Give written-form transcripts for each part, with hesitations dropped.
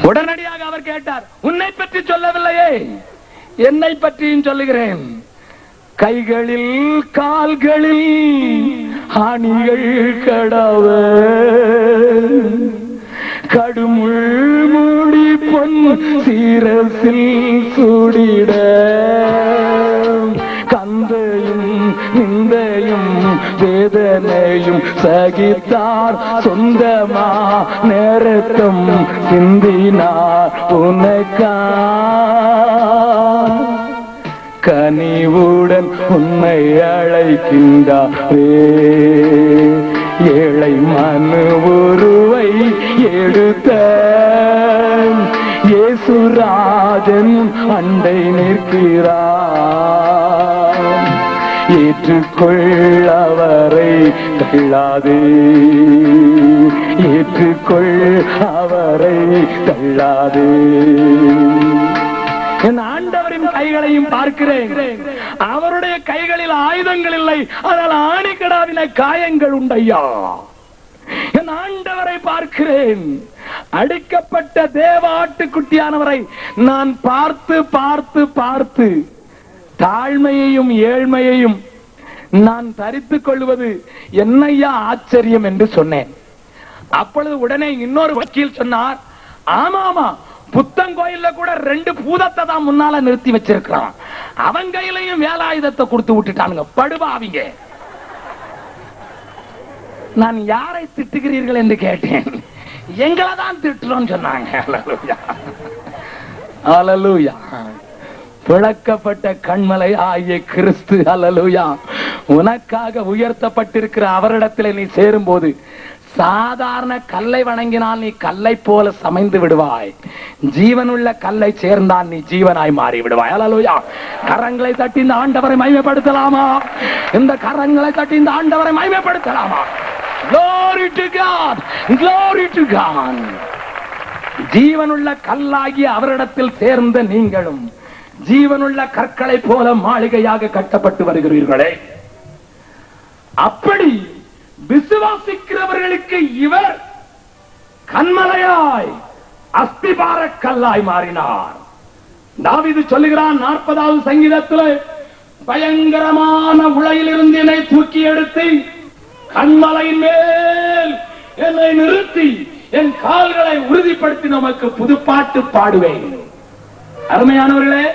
உடனடியாக அவர் கேட்டார், உன்னை பற்றி சொல்லவில்லையே, என்னை பற்றியும் சொல்லுகிறேன். கைகளில் கால்களில் ஆணிகள் கடவ, கடுமுள் மூடி பொன் சீரசில் சூடிட, கந்தையும் நிந்தையும் வேதனையும் சகித்தார், சொந்தமா நேரத்தும் சிந்தினார் உனக்கா. கனிவுடன் உன்னை அழைக்கின்றாரே, ஏழை மனு உருவை எடுத்த இயேசுராஜன் அண்டை நிற்கிறார். ஏற்றுக்கொள் அவரை தள்ளாதே, ஏற்றுக்கொள் அவரை தள்ளாதே. என் ஆண்டவரின் கைகளையும் பார்க்கிறேன், அவருடைய கைகளில் ஆயுதங்கள் இல்லை, ஆனால் ஆணிக்கடாவின காயங்கள் உண்டையா. என் ஆண்டவரை பார்க்கிறேன், அடிக்கப்பட்ட தேவ ஆட்டுக்குட்டியானவரை நான் பார்த்து பார்த்து பார்த்து தாழ்மையையும் ஏழ்மையையும் நான் தரித்துக் கொள்வது என்னையா ஆச்சரியம் என்று சொன்னேன். அப்பொழுது உடனே இன்னொரு வக்கீல் சொன்னார், ஆமாமா, புத்தங்கோயில்ல கூட 2 பூதத்தை தான் முன்னால நிறுத்தி வச்சிருக்கிறான், அவன் கையிலையும் வேலாயுதத்தை கொடுத்து விட்டுட்டானுங்க, படுபாவிங்க. நான் யாரை திட்டுகிறீர்கள் என்று கேட்டேன். எங்களை தான் திட்டுறோம் சொன்னாங்க. அல்லேலூயா. பிளக்கப்பட்ட கண்மலை ஆகிய கிறிஸ்து, அல்லேலூயா, உனக்காக உயர்த்தப்பட்டிருக்கிற அவரிடத்தில் நீ சேரும் போது சாதாரண கல்லை வணங்கினால் நீ கல்லை போல சமைந்து விடுவாய், ஜீவனுள்ள கல்லை சேர்ந்தால் நீ ஜீவனாய் மாறி விடுவாய். அல்லேலூயா. கரங்களை தட்டி இந்த ஆண்டவரை மகிமைப்படுத்தலாமா? இந்த கரங்களை தட்டி இந்த ஆண்டவரை மகிமைப்படுத்தலாமா? Glory to God, glory to God. ஜீவனுள்ள கல்லாகிய அவரிடத்தில் சேர்ந்த நீங்களும் ஜீவனுள்ள கற்களை போல மாளிகையாக கட்டப்பட்டு வருகிறீர்களே, அப்படி விசுவாசிக்கிறவர்களுக்கு இவர் கண்மலையாய் அஸ்திபார கல்லாய் மாறினார். தாவீது சொல்லுகிறான் 40வது சங்கீதத்தில், பயங்கரமான உளையிலிருந்து என்னை தூக்கி எடுத்து கண்மலையின் மேல் என்னை நிறுத்தி என் கால்களை உறுதிப்படுத்தி நமக்கு புதுப்பாட்டு பாடுவேன். அருமையானவர்களே,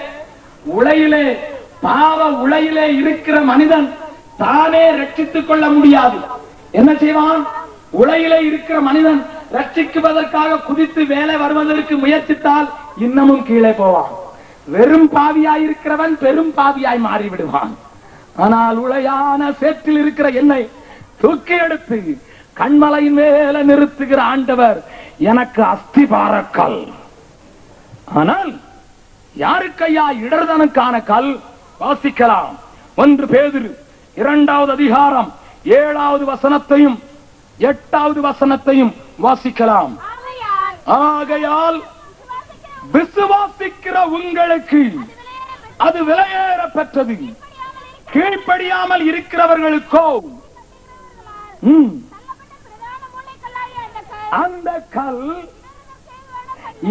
உளையிலே, பாவ உளையிலே இருக்கிற மனிதன் தானே ரட்சித்துக் கொள்ள முடியாது. என்ன செய்வான்? உளையிலே இருக்கிற மனிதன் ரட்சிக்குவதற்காக குதித்து வேலை வருவதற்கு முயற்சித்தால் இன்னமும் கீழே போவான். வெறும் பாவியாய் இருக்கிறவன் பெரும் பாவியாய் மாறிவிடுவான். ஆனால் உளையான சேற்றில் இருக்கிற என்னை தூக்கி எடுத்து கண்மலையின் மேல நிறுத்துகிற ஆண்டவர் எனக்கு அஸ்திபாரக்கல். ஆனால் யாருக்கையா இடர்தனுக்கான கல்? வாசிக்கலாம். 1 பேதுரு 2வது அதிகாரம் 7வது வசனத்தையும் 8வது வசனத்தையும் வாசிக்கலாம். ஆகையால் விசுவாசிக்கிற உங்களுக்கு அது விலையேற பெற்றது, கீழ்ப்படியாமல் இருக்கிறவர்களுக்கோ அந்த கல்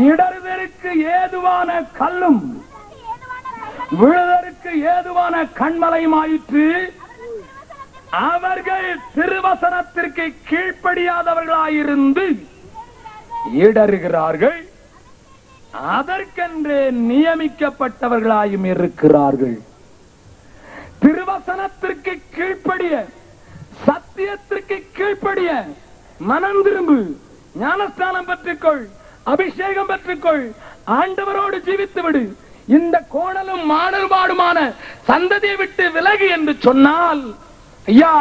இடறுதற்கு ஏதுவான கல்லும் விழுதற்கு ஏதுவான கண்மலையுமாயிற்று. அவர்கள் திருவசனத்திற்கு கீழ்ப்படியாதவர்களாயிருந்து இடறுகிறார்கள், அதற்கென்று நியமிக்கப்பட்டவர்களாயும் இருக்கிறார்கள். திருவசனத்திற்கு கீழ்ப்படிய, சத்தியத்திற்கு கீழ்ப்படிய மனம் திரும்பு, ஞானஸ்தானம் பெற்றுக்கொள், அபிஷேகம் பெற்றுக்கொள், ஆண்டவரோடு ஜீவித்து விடு, இந்த கோணலும் மாடல்பாடுமான சந்ததியை விட்டு விலகு என்று சொன்னால், ஐயா,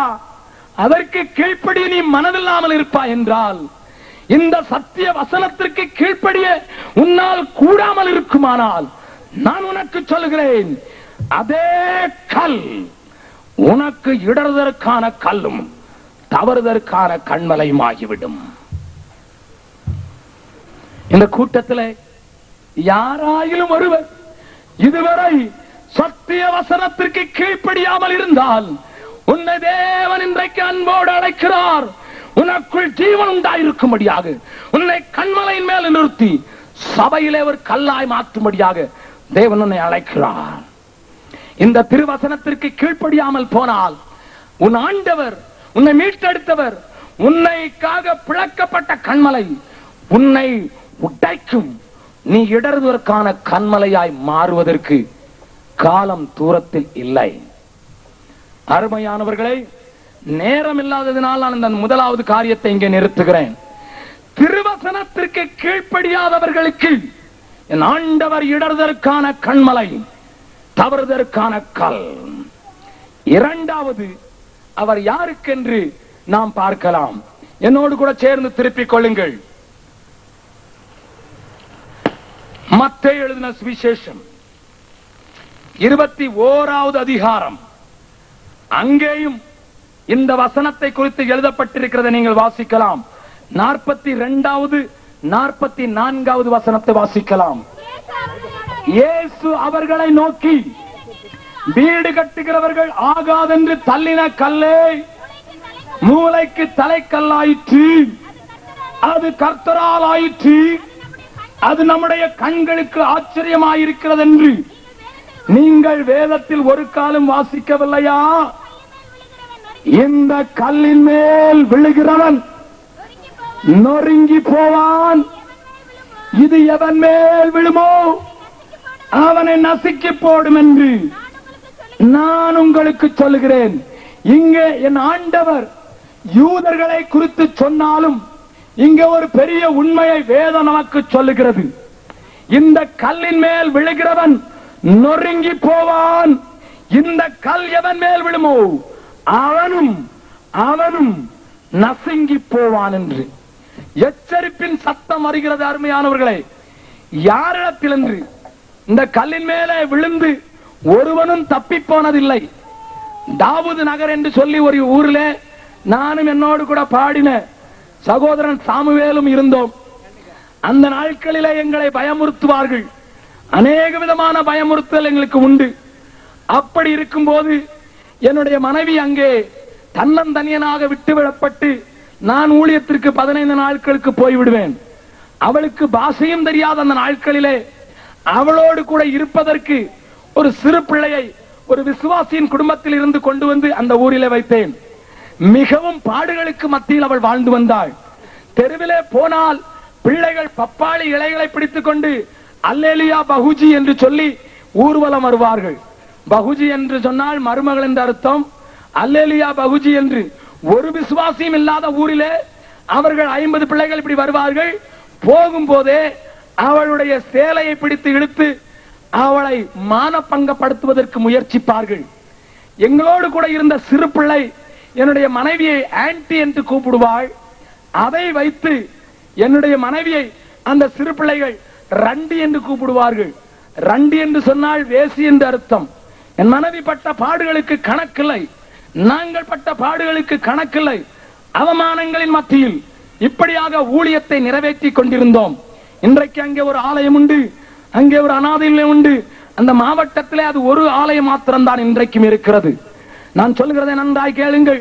அதற்கு கீழ்ப்படிய நீ மனதில்லாமல் இருப்பாய் என்றால், இந்த சத்திய வசனத்திற்கு கீழ்ப்படிய உன்னால் கூடாமல் இருக்குமானால், நான் உனக்கு சொல்லுகிறேன், அதே கல் உனக்கு இடறுதற்கான கல்லும் தவறுதற்கான கண்மலையுமாகிவிடும். இந்த கூட்டத்தில் யாராயிலும் ஒருவர் இதுவரை சத்திய வசனத்திற்கு கீழ்ப்படியாமல் இருந்தால், உன்னை தேவன் இன்றைக்கு அன்போடு அழைக்கிறார். உனக்குள் ஜீவன் உண்டாயிருக்கும்படியாக உன்னை கண்மலையின் மேல் நிறுத்தி சபையிலே ஒரு கல்லாய் மாற்றும்படியாக தேவன் உன்னை அழைக்கிறார். இந்த திருவசனத்திற்கு கீழ்ப்படியாமல் போனால் உன் ஆண்டவர், உன்னை மீட்டெடுத்தவர், உன்னைக்காக பிளக்கப்பட்ட கண்மலை உன்னை உடைக்கும். நீ இடறுவதற்கான கண்மலையாய் மாறுவதற்கு காலம் தூரத்தில் இல்லை. அருமையானவர்களை, நேரம் இல்லாததினால் நான் இந்த முதலாவது காரியத்தை இங்கே நிறுத்துகிறேன். திருவசனத்திற்கு கீழ்ப்படியாதவர்களுக்கு என் ஆண்டவர் இடறுவதற்கான கண்மலை, தவறுதற்கான கல். இரண்டாவது, அவர் யாருக்கென்று நாம் பார்க்கலாம். என்னோடு கூட சேர்ந்து திருப்பிக் கொள்ளுங்கள். மத்தேயு எழுதின சுவிசேஷம் 21வது அதிகாரம். அங்கேயும் இந்த வசனத்தை குறித்து எழுதப்பட்டிருக்கிறதை நீங்கள் வாசிக்கலாம். 42வது 44வது வசனத்தை வாசிக்கலாம். இயேசு அவர்களை நோக்கி, வீடு கட்டுகிறவர்கள் ஆகாதென்று தள்ளின கல்லே மூலைக்கு தலைக்கல்லாயிற்று, அது கர்த்தரால் ஆயிற்று, அது நம்முடைய கண்களுக்கு ஆச்சரியமாயிருக்கிறது என்று நீங்கள் வேதத்தில் ஒரு காலம் வாசிக்கவில்லையா? இந்த கல்லின் மேல் விழுகிறவன் நொறுங்கி போவான், இது எவன் மேல் விழுமோ அவனை நசுக்கி போடும் என்று நான் உங்களுக்கு சொல்லுகிறேன். இங்கே என் ஆண்டவர் யூதர்களை குறித்து சொன்னாலும் இங்கே ஒரு பெரிய உண்மையை வேதம் நமக்கு சொல்லுகிறது. இந்த கல்லின் மேல் விழுகிறவன் நொறுங்கி போவான், இந்த கல் எவன் மேல் விழுமோ அவனும் அவனும் நசுங்கி போவான் என்று எச்சரிப்பின் சத்தம் வருகிறது. அருமையானவர்களே, யாரிடத்தில் என்று இந்த கல்லின் மேலே விழுந்து ஒருவனும் தப்பி போனதில்லை. தாவூது நகர் என்று சொல்லி ஒரு ஊரிலே நானும் என்னோடு கூட பாடின சகோதரன் சாமுவேலும் இருந்தோம். அந்த நாட்களிலே எங்களை பயமுறுத்துவார்கள், அநேக விதமான பயமுறுத்தல் எங்களுக்கு உண்டு. அப்படி இருக்கும் போது என்னுடைய மனைவி அங்கே தன்னந்தனியனாக விட்டுவிடப்பட்டு நான் ஊழியத்திற்கு 15 நாட்களுக்கு போய்விடுவேன். அவளுக்கு பாஷையும் தெரியாத அந்த நாட்களிலே அவளோடு கூட இருப்பதற்கு ஒரு சிறு பிள்ளையை ஒரு விசுவாசியின் குடும்பத்தில் இருந்து கொண்டு வந்து அந்த ஊரிலே வைத்தேன். மிகவும் பாடுகளுக்கு மத்தியில் அவள் வாழ்ந்து வந்தாள். தெருவிலே போனால் பிள்ளைகள் பப்பாளி இலைகளை பிடித்துக் கொண்டு அல்லேலியா பகுஜி என்று சொல்லி ஊர்வலம் வருவார்கள். பகுஜி என்று சொன்னால் மருமகள் என்று அர்த்தம். அல்லேலியா பகுஜி என்று ஒரு விசுவாசியும் இல்லாத ஊரிலே அவர்கள் 50 பிள்ளைகள் இப்படி வருவார்கள். போகும்போதே அவளுடைய சேலையை பிடித்து இழுத்து அவளை மானபங்கப்படுத்துவதற்கு முயற்சிப்பார்கள். எங்களோடு கூட இருந்த சிறு பிள்ளை என்னுடைய மனைவியை ஆன்டி என்று கூப்பிடுவாள். அதை வைத்து என்னுடைய மனைவியை அந்த சிறு பிள்ளைகள் ரண்டி என்று கூப்பிடுவார்கள். ரண்டி என்று சொன்னால் வேசி என்று அர்த்தம். என் மனைவி பட்ட பாடுகளுக்கு கணக்கில்லை, நாங்கள் பட்ட பாடுகளுக்கு கணக்கில்லை. அவமானங்களின் மத்தியில் இப்படியாக ஊழியத்தை நிறைவேற்றி கொண்டிருந்தோம். இன்றைக்கு அங்கே ஒரு ஆலயம் உண்டு, அங்கே ஒரு அநாதை இல்லம் உண்டு. அந்த மாவட்டத்திலே அது ஒரு ஆலயம் மாத்திரம்தான் இன்றைக்கும் இருக்கிறது. நான் சொல்லுகிறதை நன்றாய் கேளுங்கள்.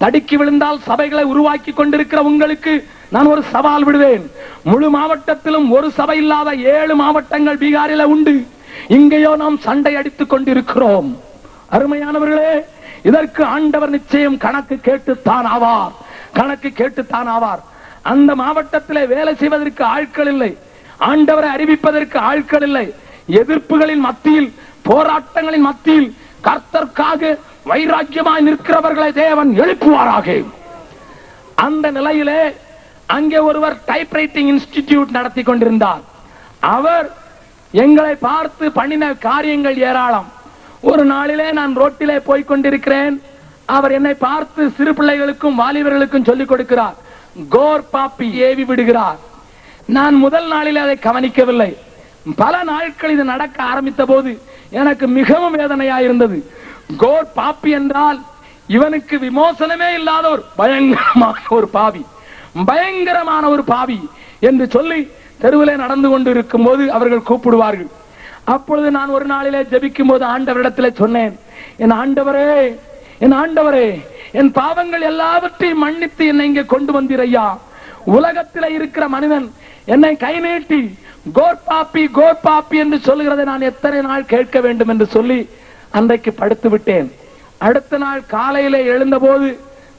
தடுக்கி விழுந்தால் சபைகளை உருவாக்கி கொண்டிருக்கிற உங்களுக்கு நான் ஒரு சவால் விடுவேன். முழு மாவட்டத்திலும் ஒரு சபை இல்லாத 7 மாவட்டங்கள் பீகாரில உண்டு. இங்கேயோ நாம் சண்டை அடித்துக் கொண்டிருக்கிறோம். அருமையானவர்களே, இதற்கு ஆண்டவர் நிச்சயம் கணக்கு கேட்டுத்தான் ஆவார், கணக்கு கேட்டுத்தான் ஆவார். அந்த மாவட்டத்திலே வேலை செய்வதற்கு ஆட்கள் இல்லை, ஆண்டவரை அறிவிப்பதற்கு ஆட்கள் இல்லை. எதிர்ப்புகளின் மத்தியில், போராட்டங்களின் மத்தியில் கர்த்தர்க்காக வைராக்கியமாய் நிற்கிறவர்களை தேவன் எழுப்புவாராக. அந்த நிலையிலே அங்கே ஒருவர் டைப்ரைட்டிங் இன்ஸ்டிடியூட் நடத்தி கொண்டிருந்தார். அவர் எங்களை பார்த்து பண்ணின காரியங்கள் ஏராளம். ஒரு நாளிலே நான் ரோட்டிலே போய் கொண்டிருக்கிறேன். அவர் என்னை பார்த்து சிறு பிள்ளைகளுக்கும் வாலிபர்களுக்கும் சொல்லிக் கொடுக்கிறார். கோர் பாப்பி ஏவி விடுகிறார். நான் முதல் நாளிலே அதை கவனிக்கவில்லை. பல நாட்கள் இது நடக்க ஆரம்பித்த போது எனக்கு மிகவும் வேதனையாயிருந்தது. கோர் பாப்பி என்றால் இவனுக்கு விமோசனமே இல்லாத ஒரு பயங்கரமான ஒரு பாவி, பயங்கரமான ஒரு பாவி என்று சொல்லி தெருவிலே நடந்து கொண்டு இருக்கும் போது அவர்கள் கூப்பிடுவார்கள். அப்பொழுது நான் ஒரு நாளிலே ஜெபிக்கும் போது ஆண்டவரிடத்திலே சொன்னேன், என் ஆண்டவரே, என் ஆண்டவரே, என் பாவங்கள் எல்லாவற்றையும் மன்னித்து என்னை இங்கே கொண்டு வந்தீரையா. உலகத்தில் இருக்கிற மனிதன் என்னை கை நீட்டி கோர்பாப்பி கோர்பாப்பி என்று சொல்லுகிறதை நான் எத்தனை நாள் கேட்க வேண்டும் என்று சொல்லி அன்றைக்கு படுத்து விட்டேன். அடுத்த நாள் காலையிலே எழுந்த போது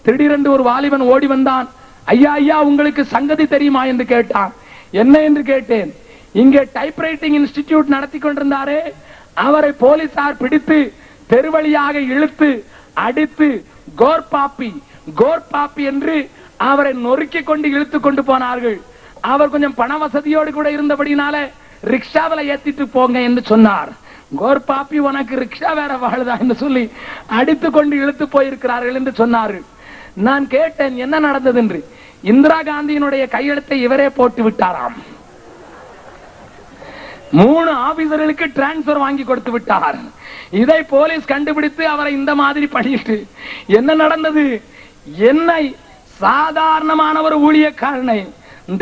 திடீரென்று ஒரு வாலிபன் ஓடி வந்தான். ஐயா ஐயா, உங்களுக்கு சங்கதி தெரியுமா என்று கேட்டான். என்ன என்று கேட்டேன். இங்கே டைப்ரைட்டிங் இன்ஸ்டிடியூட் நடத்தி கொண்டிருந்தாரே, அவரை போலீசார் பிடித்து தெருவழியாக இழுத்து அடித்து கோர்பாப்பி கோர்பாப்பி என்று அவரை நொறுக்கி கொண்டு இழுத்து கொண்டு போனார்கள். அவர் கொஞ்சம் பண வசதியோடு கூட இருந்தபடினால ரிக்ஷாவில் ஏத்திட்டு போங்க என்று சொன்னார். கோர்பாப்பி உனக்கு ரிக்ஷா வேற வாழுதா என்று சொல்லி அடித்து கொண்டு இழுத்து போயிருக்கிறார்கள் என்று சொன்னார்கள். நான் கேட்டேன் என்ன நடந்தது என்று. இந்திரா காந்தியினுடைய கையெழுத்தை இவரே போட்டு விட்டாராம். 3 ஆபீசர்களுக்கு டிரான்ஸ்பர் வாங்கி கொடுத்து விட்டார். இதை போலீஸ் கண்டுபிடித்து அவரை இந்த மாதிரி பண்ணிட்டு என்ன நடந்தது? என்னை சாதாரணமான ஒரு ஊழியக்காரனை,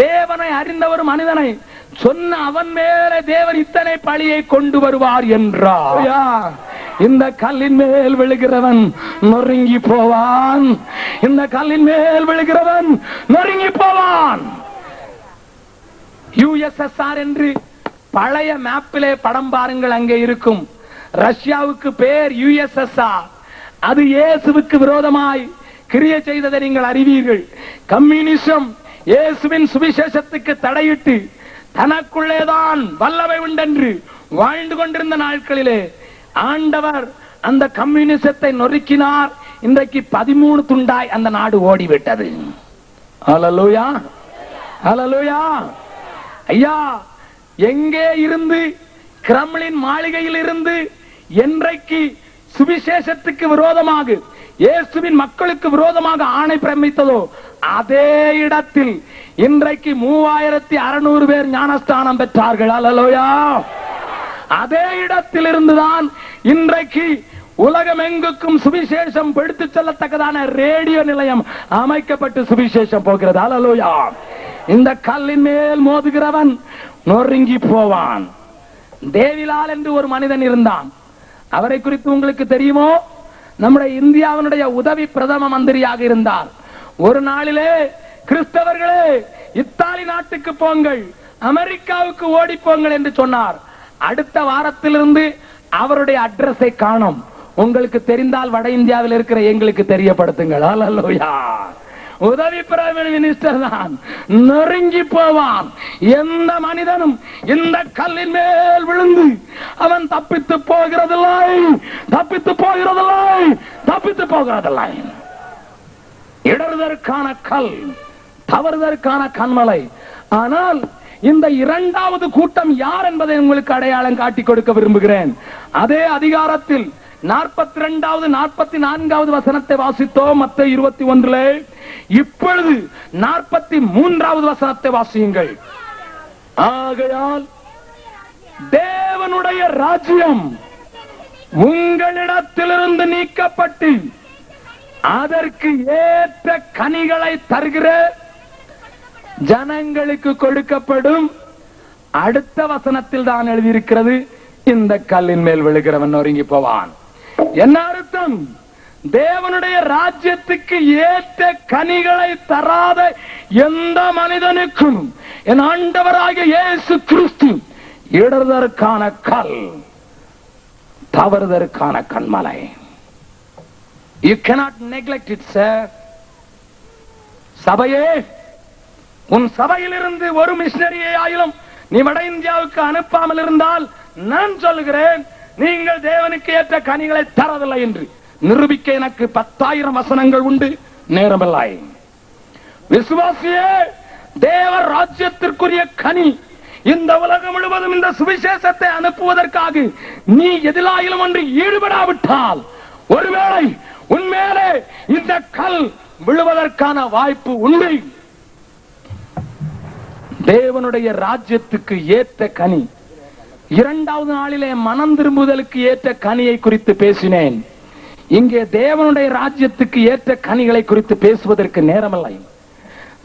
தேவனை அறிந்த ஒரு மனிதனை சொன்ன அவன் மேலே தேவன் இத்தனை பழியை கொண்டு வருவார் என்றார். இந்த கல்லின் மேல் விழுகிறவன் நொறுங்கி போவான். இந்த கல்லின் மேல் விழுகிறவன் நொறுங்கி போவான். USSR என்று பழைய மேப்பிலே படம் பாருங்கள், அங்கே இருக்கும். ரஷ்யாவுக்கு பேர் USSR. அது இயேசுவுக்கு விரோதமாய் கிரியை செய்ததை நீங்கள் அறிவீர்கள். கம்யூனிசம் இயேசுவின் சுவிசேஷத்துக்கு தடையிட்டு தனக்குள்ளேதான் வல்லமை உண்டென்று வாழ்ந்து கொண்டிருந்த நாட்களிலே ஆண்டவர் அந்த கம்யூனிசத்தை நொறுக்கினார். இன்றைக்கு 13 துண்டாய் அந்த நாடு ஓடிவிட்டது. ஹல்லேலூயா, ஹல்லேலூயா. ஐயா, எங்கே இருந்து கிரெம்ளின் மாளிகையில் இருந்து என்றைக்கு சுவிசேஷத்துக்கு விரோதமாக, இயேசுவின் மக்களுக்கு விரோதமாக ஆணை பிரமித்ததோ அதே இடத்தில் இன்றைக்கு 3600 பேர் ஞானஸ்தானம் பெற்றார்கள். ஹல்லேலூயா. அதே இடத்தில் இருந்துதான் இன்றைக்கு உலகம் எங்குக்கும் சுவிசேஷம் எடுத்து செல்லத்தக்கதான ரேடியோ நிலையம் அமைக்கப்பட்டு சுவிசேஷம் போகிறது. ஹல்லேலூயா. இந்த கல்லின் மேல் மோதுகிறவன் நொறுங்கி போவான். தேவிலால் என்று ஒரு மனிதன் இருந்தான். அவரை குறித்து உங்களுக்கு தெரியுமோ? நம்முடைய இந்தியாவினுடைய உதவி பிரதம மந்திரியாக இருந்தார். ஒரு நாளிலே கிறிஸ்தவர்களே இத்தாலி நாட்டுக்கு போங்கள், அமெரிக்காவுக்கு ஓடி போங்கள் என்று சொன்னார். அடுத்த வாரத்திலிருந்து அவருடைய அட்ரஸை காணோம். உங்களுக்கு தெரிந்தால் வட இந்தியாவில் இருக்கிற எங்களுக்கு தெரியப்படுத்துங்கள். ஹல்லேலூயா. உதவி பிரைம் மினிஸ்டர் தான் நொறுங்கி போவான். எந்த மனிதனும் இந்த கல்லின் மேல் விழுந்து அவன் தப்பித்து போகிறதில்லை, தப்பித்து போகிறதில்லை, தப்பித்து போகிறதில்லை. இடறுதற்கான கல், தவறுதற்கான கண்மலை. ஆனால் இந்த 2வது கூட்டம் யார் என்பதை உங்களுக்கு அடையாளம் காட்டி கொடுக்க விரும்புகிறேன். அதே அதிகாரத்தில் 42வது 44வது வசனத்தை வாசித்தோம் மத்தேயு 21. இப்பொழுது 43வது வசனத்தை வாசியுங்கள். ஆகையால் தேவனுடைய ராஜ்யம் உங்களிடத்திலிருந்து நீக்கப்பட்டு அதற்கு ஏற்ற கனிகளை தருகிற ஜனங்களுக்கு கொடுக்கப்படும். அடுத்த வசனத்தில் தான் எழுதியிருக்கிறது, இந்த கல்லின் மேல் விழுகிறவன் நொறுங்கி போவான். என்ன அர்த்தம்? தேவனுடைய ராஜ்யத்துக்கு ஏற்ற கனிகளை தராத எந்த மனிதனுக்கும் என் ஆண்டவராகிய இயேசு கிறிஸ்து இடறுதற்கான கல், தவறுதற்கான கண்மலை. You cannot neglect it, sir. சபையே, உன் சபையிலிருந்து ஒரு மிஷனரியை ஆயிலும் நீ வட இந்தியாவுக்கு அனுப்பாமல் இருந்தால் நான் சொல்லுகிறேன், நீங்கள் தேவனுக்கு ஏற்ற கனிகளை தரவில்லை என்று நிரூபிக்க எனக்கு 10,000 வசனங்கள் உண்டு, நேரமில்லை. விசுவாசியே, தேவ ராஜ்யத்திற்குரிய கனி இந்த உலகம் முழுவதும் இந்த சுவிசேஷத்தை அனுப்புவதற்காக நீ எதிலாயிலும் ஒன்று ஈடுபடாவிட்டால் ஒருவேளை உன்மேலே இந்த கல் விழுவதற்கான வாய்ப்பு உண்டு. தேவனுடைய ராஜ்யத்துக்கு ஏற்ற கனி. 2வது நாளிலே மனம் திரும்புதலுக்கு ஏற்ற கனியை குறித்து பேசினேன். இங்கே தேவனுடைய ராஜ்யத்துக்கு ஏற்ற கனிகளை குறித்து பேசுவதற்கு நேரமில்லை.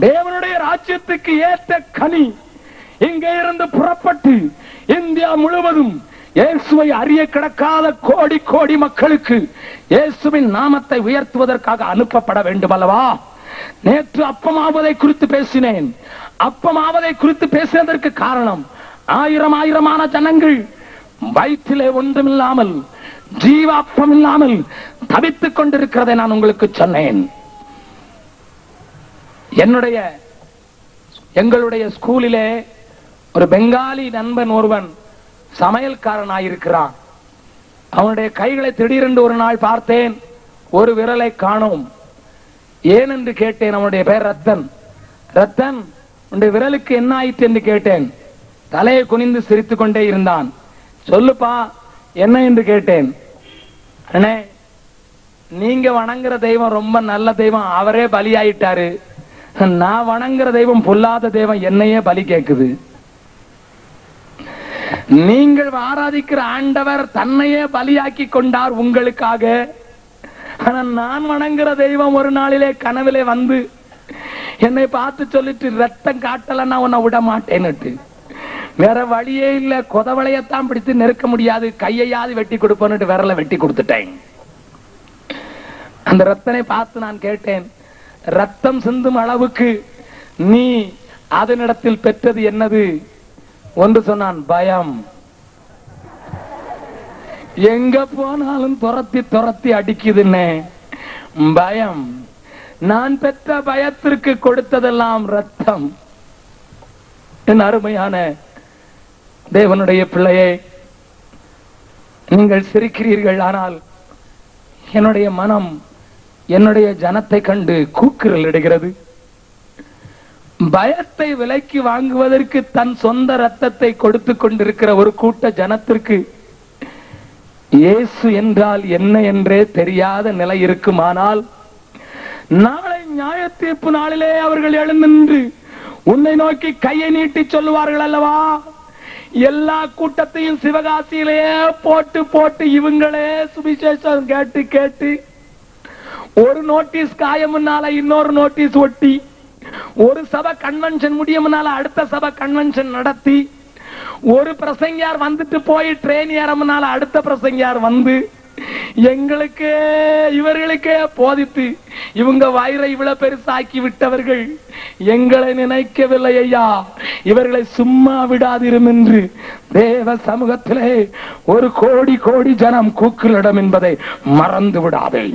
தேவனுடைய ராஜ்யத்துக்கு ஏற்ற கனி இங்கே இருந்து புறப்பட்டு இந்தியா முழுவதும் இயேசுவை அறிய கிடக்காத கோடி கோடி மக்களுக்கு இயேசுவின் நாமத்தை உயர்த்துவதற்காக அனுப்பப்பட வேண்டும் அல்லவா? நேற்று அப்பமாவதை குறித்து பேசினேன். அப்பமாவதை குறித்து பேசுவதற்கு காரணம், ஆயிரம் ஆயிரமான ஜனங்கள் வயிற்றிலே ஒன்றுமில்லாமல் ஜீவாப்பம் இல்லாமல் தவித்துக் கொண்டிருக்கிறதை நான் உங்களுக்கு சொன்னேன். எங்களுடைய ஸ்கூலிலே ஒரு பெங்காலி நண்பன் ஒருவன் சமையல்காரனாயிருக்கிறான். அவனுடைய கைகளை திடீரென்று ஒரு நாள் பார்த்தேன், ஒரு விரலை காணோம். ஏன் என்று கேட்டேன். அவனுடைய பெயர் ரத்தன். ரத்தன், உன்னுடைய விரலுக்கு என்ன ஆயிற்று என்று கேட்டேன். தலையை குனிந்து சிரித்துக் கொண்டே இருந்தான். சொல்லுப்பா என்ன என்று கேட்டேன். அண்ணே, நீங்க வணங்குற தெய்வம் ரொம்ப நல்ல தெய்வம், அவரே பலியாயிட்டாரு. நான் வணங்குற தெய்வம் பொல்லாத தெய்வம், என்னையே பலி கேட்குது. நீங்கள் ஆராதிக்கிற ஆண்டவர் தன்னையே பலியாக்கி கொண்டார் உங்களுக்காக. ஆனா நான் வணங்குற தெய்வம் ஒரு நாளிலே கனவிலே வந்து என்னை பார்த்து சொல்லிட்டு, ரத்தம் காட்டலன்னா உன்னை விட மாட்டேன்னுட்டு. வேற வழியே இல்ல, கொதவளையத்தான் பிடித்து நெருக்க முடியாது, கையையாவது வெட்டி கொடுப்பேன்னுட்டு விரலை வெட்டி கொடுத்துட்டேன். அந்த ரத்தனை பார்த்து நான் கேட்டேன், ரத்தம் சிந்தும் அளவுக்கு நீ அதனிடத்தில் பெற்றது என்னது? ஒன்று சொன்னான், பயம். எங்க போனாலும் துரத்தி துரத்தி அடிக்குதுன்னே, பயம். நான் பெற்ற பயத்திற்கு கொடுத்ததெல்லாம் ரத்தம். என் அருமையான தேவனுடைய பிள்ளையே, நீங்கள் சிரிக்கிறீர்கள், ஆனால் என்னுடைய மனம் என்னுடைய ஜனத்தை கண்டு கூக்குரல் இடுகிறது. பயத்தை விலைக்கு வாங்குவதற்கு தன் சொந்த ரத்தத்தை கொடுத்து கொண்டிருக்கிற ஒரு கூட்ட ஜனத்திற்கு இயேசு என்றால் என்ன என்றே தெரியாத நிலை இருக்குமானால், நாளை நியாய தீர்ப்பு நாளிலே அவர்கள் எழுந்து உன்னை நோக்கி கையை நீட்டி சொல்லுவார்கள் அல்லவா, எல்லா கூட்டத்தையும் சிவகாசியிலேயே போட்டு போட்டு இவங்களே சுவிசேஷம் கேட்டு கேட்டு ஒரு நோட்டீஸ் காயமுன்னால இன்னொரு நோட்டீஸ் ஒட்டி, ஒரு சபை கன்வென்ஷன் முடியும்னால அடுத்த சபை கன்வென்ஷன் நடத்தி, ஒரு பிரசங்கியார் வந்துட்டு போய் ட்ரெயின் ஏறமுனால அடுத்த பிரசங்கியார் வந்து எங்களுக்கே இவர்களுக்கே போதித்து இவங்க வயிறை இவ்வளவு பெருசாக்கி விட்டவர்கள் எங்களை நினைக்கவில்லை ஐயா, இவர்களை சும்மா விடாதிரும் என்று தேவ சமூகத்திலே ஒரு கோடி கோடி ஜனம் கூக்குலிடம் என்பதை மறந்து விடாதே.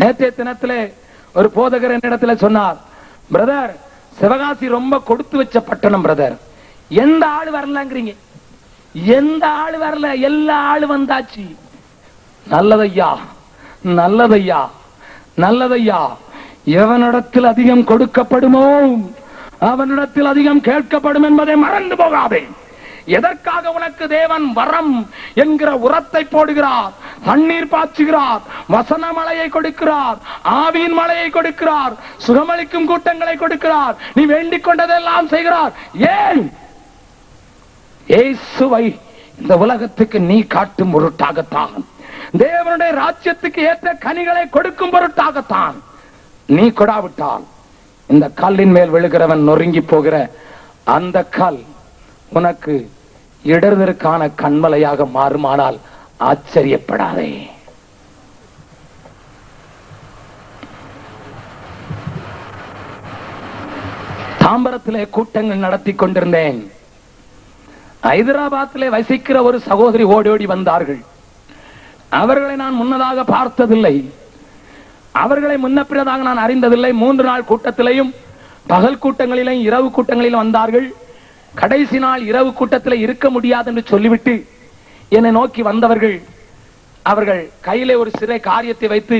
நேற்றைய தினத்திலே ஒரு போதகர் என்னிடத்துல சொன்னார், பிரதர், சிவகாசி ரொம்ப கொடுத்து வச்ச பட்டணம் பிரதர், எந்த ஆளு வரலங்கிறீங்க, எந்த ஆளு வரல, எல்லா ஆளு வந்தாச்சு. நல்லதையா, நல்லதையா, நல்லதையா. எவனிடத்தில் அதிகம் கொடுக்கப்படுமோ அவனிடத்தில் அதிகம் கேட்கப்படும் என்பதை மறந்து போகாதே. எதற்காக உனக்கு தேவன் வரம் என்கிற உரத்தை போடுகிறார், தண்ணீர் பாய்ச்சுகிறார், வசன மழையை கொடுக்கிறார், ஆவியின் மழையை கொடுக்கிறார், சுகமளிக்கும் கூட்டங்களை கொடுக்கிறார், நீ வேண்டிக் கொண்டதெல்லாம் செய்கிறார். ஏன்? இயேசுவை இந்த உலகத்துக்கு நீ காட்டும் பொருட்டாகத்தான், தேவனுடைய ராஜ்யத்துக்கு ஏற்ற கனிகளை கொடுக்கும் பொருட்டாகத்தான். நீ கொடாவிட்டால் இந்த கல்லின் மேல் விழுகிறவன் நொறுங்கி போகிற அந்த கல் உனக்கு இடர்தற்கான கண்மலையாக மாறுமானால் ஆச்சரியப்படாதே. தாம்பரத்திலே கூட்டங்கள் நடத்தி கொண்டிருந்தேன். ஹைதராபாத்திலே வசிக்கிற ஒரு சகோதரி ஓடி ஓடி வந்தார்கள். அவர்களை நான் முன்னதாக பார்த்ததில்லை, அவர்களை முன்னப்பிறதாக நான் அறிந்ததில்லை. 3 நாள் கூட்டத்திலையும் பகல் கூட்டங்களிலும் இரவு கூட்டங்களிலும் வந்தார்கள். கடைசி நாள் இரவு கூட்டத்தில் இருக்க முடியாது என்று சொல்லிவிட்டு என்னை நோக்கி வந்தவர்கள், அவர்கள் கையிலே ஒரு சிறை காரியத்தை வைத்து,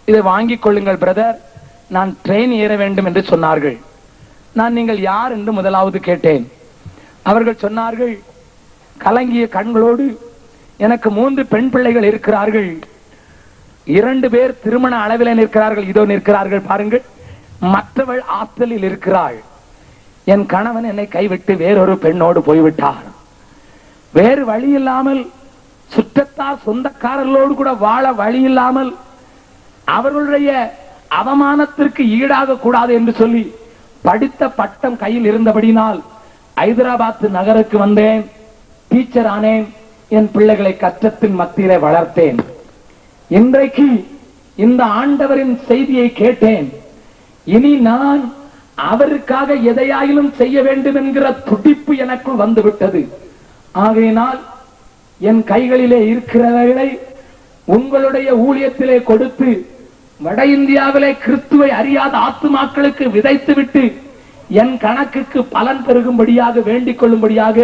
இதை வாங்கிக் கொள்ளுங்கள் பிரதர், நான் ட்ரெயின் ஏற வேண்டும் என்று சொன்னார்கள். நான் நீங்கள் யார் என்று முதலாவது கேட்டேன். அவர்கள் சொன்னார்கள், கலங்கிய கண்களோடு, எனக்கு 3 பெண் பிள்ளைகள் இருக்கிறார்கள், 2 பேர் திருமண அளவில் நிற்கிறார்கள், இதோ நிற்கிறார்கள் பாருங்கள், மற்றவள் ஆஸ்திரேலியில் இருக்கிறாள். என் கணவன் என்னை கைவிட்டு வேறொரு பெண்ணோடு போய்விட்டார். வேறு வழி இல்லாமல், சுற்றத்தார் சொந்தக்காரர்களோடு கூட வாழ வழி இல்லாமல், அவர்களுடைய அவமானத்திற்கு ஈடாக கூடாது என்று சொல்லி படித்த பட்டம் கையில் இருந்தபடினால் ஹைதராபாத் நகருக்கு வந்தேன், டீச்சர் ஆனேன், என் பிள்ளைகளை கஷ்டத்தின் மத்தியிலே வளர்த்தேன். இன்றைக்கு இந்த ஆண்டவரின் செய்தியை கேட்டேன். இனி நான் அவருக்காக எதையாயிலும் செய்ய வேண்டும் என்கிற துடிப்பு எனக்குள் வந்துவிட்டது. ஆகையினால் என் கைகளிலே இருக்கிறவர்களை உங்களுடைய ஊழியத்திலே கொடுத்து வட இந்தியாவிலே கிறிஸ்துவை அறியாத ஆத்துமாக்களுக்கு விதைத்து விட்டு என் கணக்குக்கு பலன் பெருகும்படியாக வேண்டிக் கொள்ளும்படியாக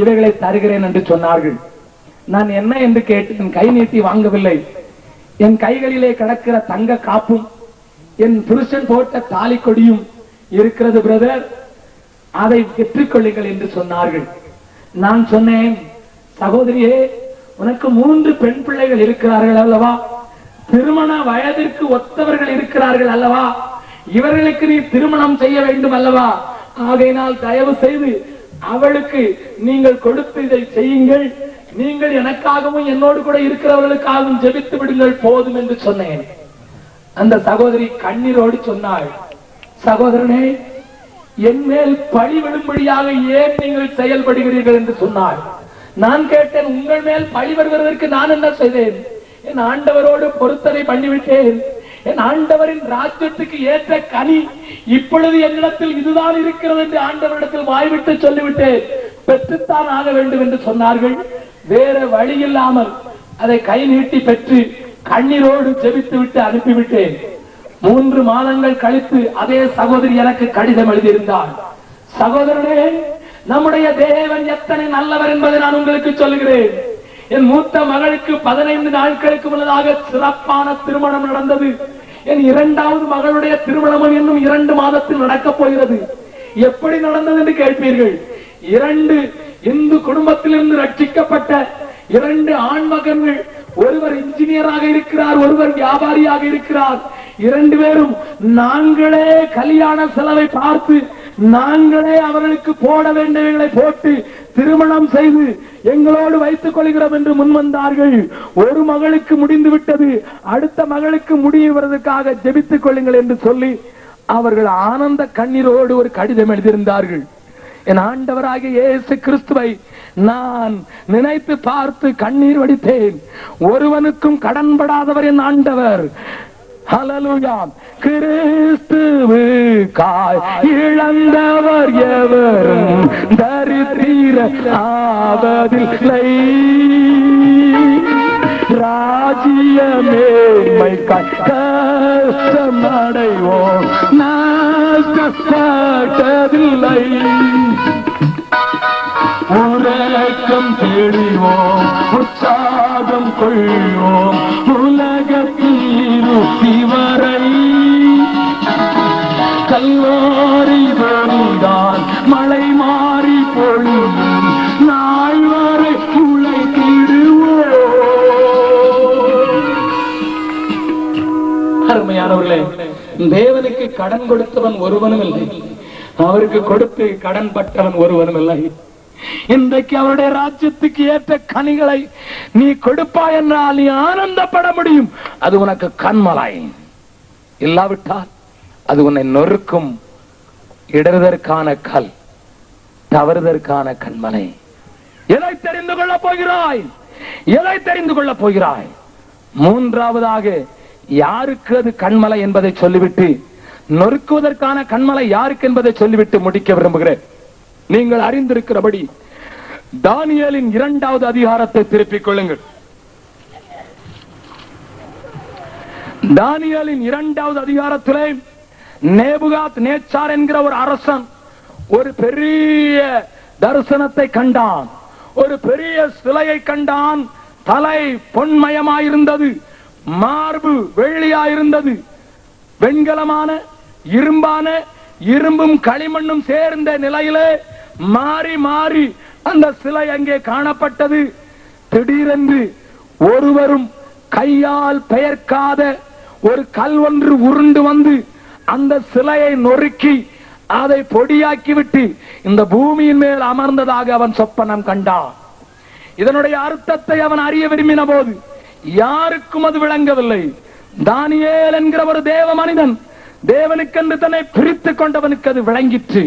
இவைகளை தருகிறேன் என்று சொன்னார்கள். நான் என்ன என்று கேட்டேன். கை நீட்டி வாங்கவில்லை. என் கைகளிலே கிடக்கிற தங்க காப்பும் என் புருஷன் போட்ட தாலி கொடியும் இருக்கிறது பிரதர், அதை பெற்றுக்கொள்ளுங்கள் என்று சொன்னார்கள். நான் சொன்னேன், சகோதரியே, உனக்கு 3 பெண் பிள்ளைகள் இருக்கிறார்கள் அல்லவா, திருமண வயதிற்கு ஒத்தவர்கள் இருக்கிறார்கள் அல்லவா, இவர்களுக்கு நீ திருமணம் செய்ய வேண்டும் அல்லவா, ஆகையினால் தயவு செய்து அவளுக்கு நீங்கள் கொடுத்து இதை செய்யுங்கள், நீங்கள் எனக்காகவும் என்னோடு கூட இருக்கிறவர்களுக்காகவும் ஜெபித்து விடுங்கள் போதும் என்று சொன்னேன். அந்த சகோதரி கண்ணீரோடு சொன்னாள், சகோதரனே, என் மேல் பழி விடும்படியாக ஏன் நீங்கள் செயல்படுகிறீர்கள் என்று சொன்னாள். நான் கேட்டேன், உங்கள் மேல் பழி வருவதற்கு நான் என்ன செய்தேன்? என் ஆண்டவரோடு பொருத்தனை பண்ணிவிட்டேன். என் ஆண்டவரின் ராஜ்யத்துக்கு ஏற்ற கனி இப்பொழுது என்னிடத்தில் இதுதான் இருக்கிறது என்று ஆண்டவரிடத்தில் வாய்விட்டு சொல்லிவிட்டேன், பெற்றுத்தான் ஆக வேண்டும் என்று சொன்னார்கள். வேற வழி இல்லாமல் அதை கை நீட்டி பெற்று கண்ணீரோடு ஜெபித்து விட்டு அனுப்பிவிட்டேன். 3 மாதங்கள் கழித்து அதே சகோதரி எனக்கு கடிதம் எழுதியிருந்தார். சகோதரனே, நம்முடைய தேவன் எத்தனை நல்லவர் என்பதை நான் உங்களுக்கு சொல்லுகிறேன். என் மூத்த மகளுக்கு 15 நாட்களுக்கு முன்னதாக சிறப்பான திருமணம் நடந்தது. என் 2வது மகளுடைய திருமணம் இன்னும் 2 மாதத்தில் நடக்கப் போகிறது. எப்படி நடந்தது என்று கேட்பீர்கள். 2 இந்து குடும்பத்திலிருந்து ரட்சிக்கப்பட்ட 2 ஆண் மகன்கள், ஒருவர் இன்ஜினியராக இருக்கிறார், ஒருவர் வியாபாரியாக இருக்கிறார். 2 பேரும் நாங்களே கல்யாண செலவை பார்த்து நாங்களே அவர்களுக்கு போட வேண்டியவைகளை போட்டு திருமணம் செய்து எங்களோடு வைத்துக் கொள்கிறோம் என்று முன்வந்தார்கள். ஒரு மகளுக்கு முடிந்து விட்டது, அடுத்த மகளுக்கு முடிவதற்காக ஜெபித்துக் கொள்ளுங்கள் என்று சொல்லி அவர்கள் ஆனந்த கண்ணீரோடு ஒரு கடிதம் எழுதியிருந்தார்கள். என் ஆண்டவராகிய இயேசு கிறிஸ்துவை நான் நினைத்து பார்த்து கண்ணீர் வடித்தேன். ஒருவனுக்கும் கடன்படாதவர் என் ஆண்டவர். ஹல்லேலூயா. கிறிஸ்துவுக்காய் இழந்தவர் எவரும் தரித்திரர் ஆவதில்லை. ராஜ்யமேன்மைக்காய் கஷ்டம் அடைவோம், நஷ்டப்பட்டதில்லை. உலகம் தேடிவோம், உற்சாகம் கொள்வோம், உலகத்தில் வரை கல்வாரி வழிதான் மழை மாறி பொழியும் நாள் வரை உழைத்திடுவோம். அருமையானவர்களே, தேவனுக்கு கடன் கொடுத்தவன் ஒருவனும் இல்லை, அவருக்கு கொடுத்து கடன் பட்டவன் ஒருவனும் இல்லை. இன்றைக்கு அவருடைய ராஜ்யத்துக்கு ஏற்ற கனிகளை நீ கொடுப்பாய் என்றால் நீ ஆனந்தப்பட முடியும். அது உனக்கு கண்மலை. இல்லாவிட்டால் அது உன்னை நொறுக்கும் இடறுதற்கான கல், தவறுதற்கான கண்மலை. எதை தெரிந்து கொள்ள போகிறாய்? எதை தெரிந்து கொள்ள போகிறாய்? 3வதாக யாருக்கு அது கண்மலை என்பதை சொல்லிவிட்டு, நொறுக்குவதற்கான கண்மலை யாருக்கு என்பதை சொல்லிவிட்டு முடிக்க விரும்புகிறேன். நீங்கள் அறிந்திருக்கிறபடி தானியேலின் 2வது அதிகாரத்தை திருப்பிக் கொள்ளுங்கள். தானியேலின் 2வது அதிகாரத்திலே நேபுகாத் நேச்சார் என்கிற ஒரு அரசன் ஒரு பெரிய தரிசனத்தை கண்டான். ஒரு பெரிய சிலையை கண்டான். தலை பொன்மயமாயிருந்தது, மார்பு வெள்ளியாயிருந்தது, வெண்கலமான இரும்பான இரும்பும் களிமண்ணும் சேர்ந்த நிலையிலே மாறி மாறி அந்த சிலை அங்கே காணப்பட்டது. திடீரென்று ஒருவரும் கையால் பெயர்க்காத ஒரு கல் ஒன்று உருண்டு வந்து அந்த சிலையை நொறுக்கி அதை பொடியாக்கிவிட்டு இந்த பூமியின் மேல் அமர்ந்ததாக அவன் சொப்பனம் கண்டான். இதனுடைய அர்த்தத்தை அவன் அறிய விரும்பின போது யாருக்கும் அது விளங்கவில்லை. தானியேல் என்கிற ஒரு தேவ மனிதன், தேவனுக்கென்று தன்னை பிரித்துக் கொண்டவனுக்கு அது விளங்கிற்று.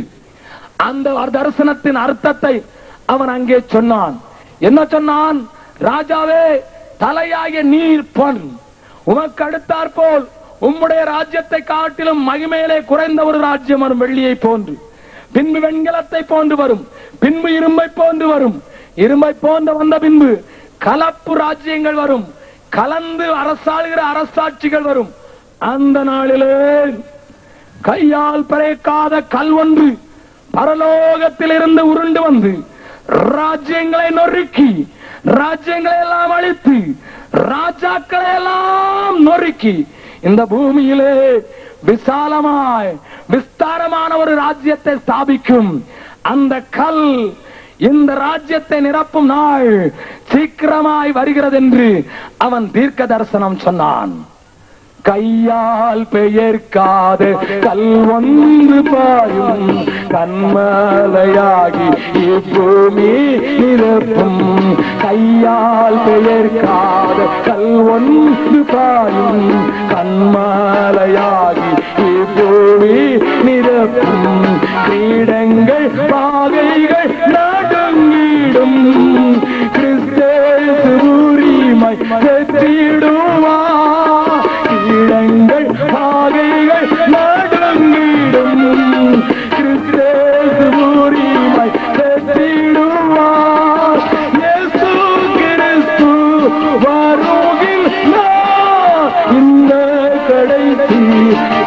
அந்த தரிசனத்தின் அர்த்தத்தை அவன் அங்கே சொன்னான். என்ன சொன்னான்? ராஜாவே, தலையாகிய நீர் பொன், உமக்கு அடுத்தாற் போல் உம்முடைய ராஜ்யத்தை காட்டிலும் மகிமையிலே குறைந்த ஒரு ராஜ்யம் வரும், வெள்ளியை போன்று. பின்பு வெண்கலத்தை போன்று வரும், பின்பு இரும்பை போன்று வரும். இரும்பை போன்று வந்த பின்பு கலப்பு ராஜ்யங்கள் வரும், கலந்து அரசாளுகிற அரசாட்சிகள் வரும். அந்த நாளிலே கையால் பிறக்காத கல் ஒன்று பரலோகத்தில் இருந்து உருண்டு வந்து ராஜ்யங்களை நொறுக்கி, ராஜ்யங்களை எல்லாம் அழித்து, ராஜாக்களை எல்லாம் நொறுக்கி இந்த பூமியிலே விசாலமாய் விஸ்தாரமான ஒரு ராஜ்யத்தை ஸ்தாபிக்கும். அந்த கல் இந்த ராஜ்யத்தை நிரப்பும் நாள் சீக்கிரமாய் வருகிறது என்று அவன் தீர்க்க தரிசனம் சொன்னான். கையால் பெயர்க்காத கல் ஒன்று பாயும், கண்மலையாகி இப்பூமி நிரப்பும். கையால் பெயர்க்காத கல் ஒன்று பாயும், கண்மலையாகி இப்பூமி நிரப்பும். கிரீடங்கள் பாகைகள் நடுங்கிடும், கிறிஸ்தேசு உரிமை பெற்றிடுவார். கிரீடங்கள் பாகைகள் நடுங்கிடும், கிறிஸ்தேசு உரிமை பெற்றிடுவார். இயேசு கிறிஸ்து வருகின்றார் இந்த கடைசி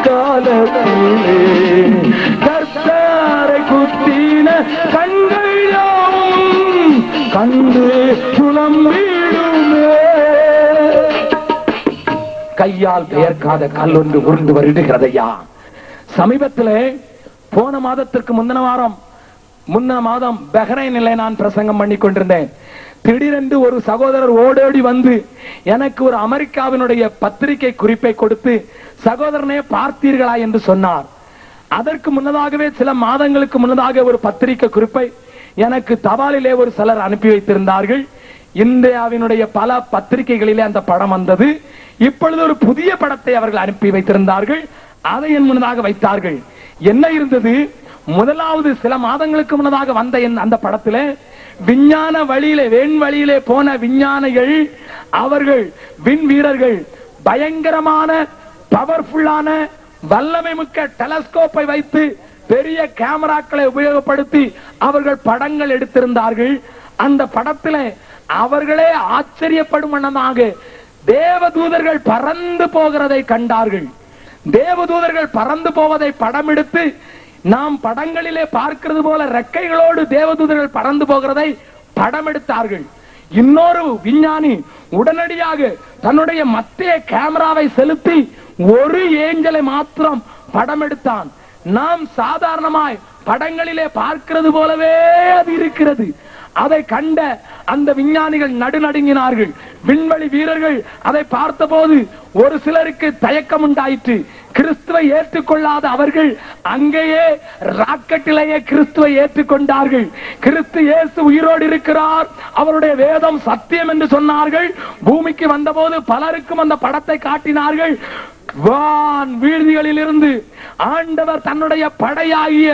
காலத்திலே. கர்த்தரை குத்தின கண்கள் யாவும் கண்டு புலம்பிடுமே. கையால் பெயர்க்காத கல் ஒன்று உருண்டு வருகிறதையா. சமீபத்திலே போன மாதத்திற்கு முந்தின மாதம் பஹ்ரைனிலே நான் பிரசங்கம் பண்ணி கொண்டிருந்தேன். திடீரென்று ஒரு சகோதரர் ஓடோடி வந்து எனக்கு ஒரு அமெரிக்காவினுடைய பத்திரிகை குறிப்பை கொடுத்து, சகோதரனே பார்த்தீர்களா என்று சொன்னார். அதற்கு முன்னதாகவே சில மாதங்களுக்கு முன்னதாக ஒரு பத்திரிகை குறிப்பை எனக்கு தபாலிலே ஒரு சிலர் அனுப்பி வைத்திருந்தார்கள். இந்தியாவினுடைய பல பத்திரிகைகளிலே அந்த படம் வந்தது. இப்பொழுது ஒரு புதிய படத்தை அவர்கள் அனுப்பி வைத்திருந்தார்கள். அதை என் முன்னதாக வைத்தார்கள். என்ன இருந்தது? முதலாவது சில மாதங்களுக்கு முன்னதாக வந்த அந்த படத்திலே விஞ்ஞான வழியிலே, வெண்வழியிலே போன விஞ்ஞானிகள், அவர்கள் விண் வீரர்கள் பயங்கரமான பவர்ஃபுல்லான வல்லமை மிக்க டெலஸ்கோப்பை வைத்து பெரிய கேமராக்களை உபயோகப்படுத்தி அவர்கள் படங்கள் எடுத்திருந்தார்கள். அந்த படத்திலே அவர்களே ஆச்சரியப்படும் வண்ணமாக தேவதூதர்கள் பறந்து போகிறதை கண்டார்கள். தேவதூதர்கள் பறந்து போவதை படம் எடுத்து நாம் படங்களிலே பார்க்கிறது போல ரெக்கைகளோடு தேவதூதர்கள் பறந்து போகிறதை படம் எடுத்தார்கள். இன்னொரு விஞ்ஞானி உடனடியாக தன்னுடைய மத்திய கேமராவை செலுத்தி ஒரு ஏஞ்சலை மாத்திரம் படம் எடுத்தான். நாம் சாதாரணமாய் படங்களிலே பார்க்கிறது போலவே அது இருக்கிறது. அதை கண்ட அந்த விஞ்ஞானிகள் நடுநடுங்கினார்கள். விண்வெளி வீரர்கள் அதை பார்த்தபோது ஒரு சிலருக்கு தயக்கம் உண்டாயிற்று. கிறிஸ்துவை ஏற்றுக்கொள்ளாத அவர்கள் அங்கேயே ராக்கெட்டிலேயே கிறிஸ்துவை ஏற்றுக்கொண்டார்கள். கிறிஸ்து இயேசு உயிரோடு இருக்கிறார், அவருடைய வேதம் சத்தியம் என்று சொன்னார்கள். பூமிக்கு வந்தபோது பலருக்கும் அந்த படத்தை காட்டினார்கள். வான் வீழ்ச்சிகளில் இருந்து ஆண்டவர் தன்னுடைய படையாகிய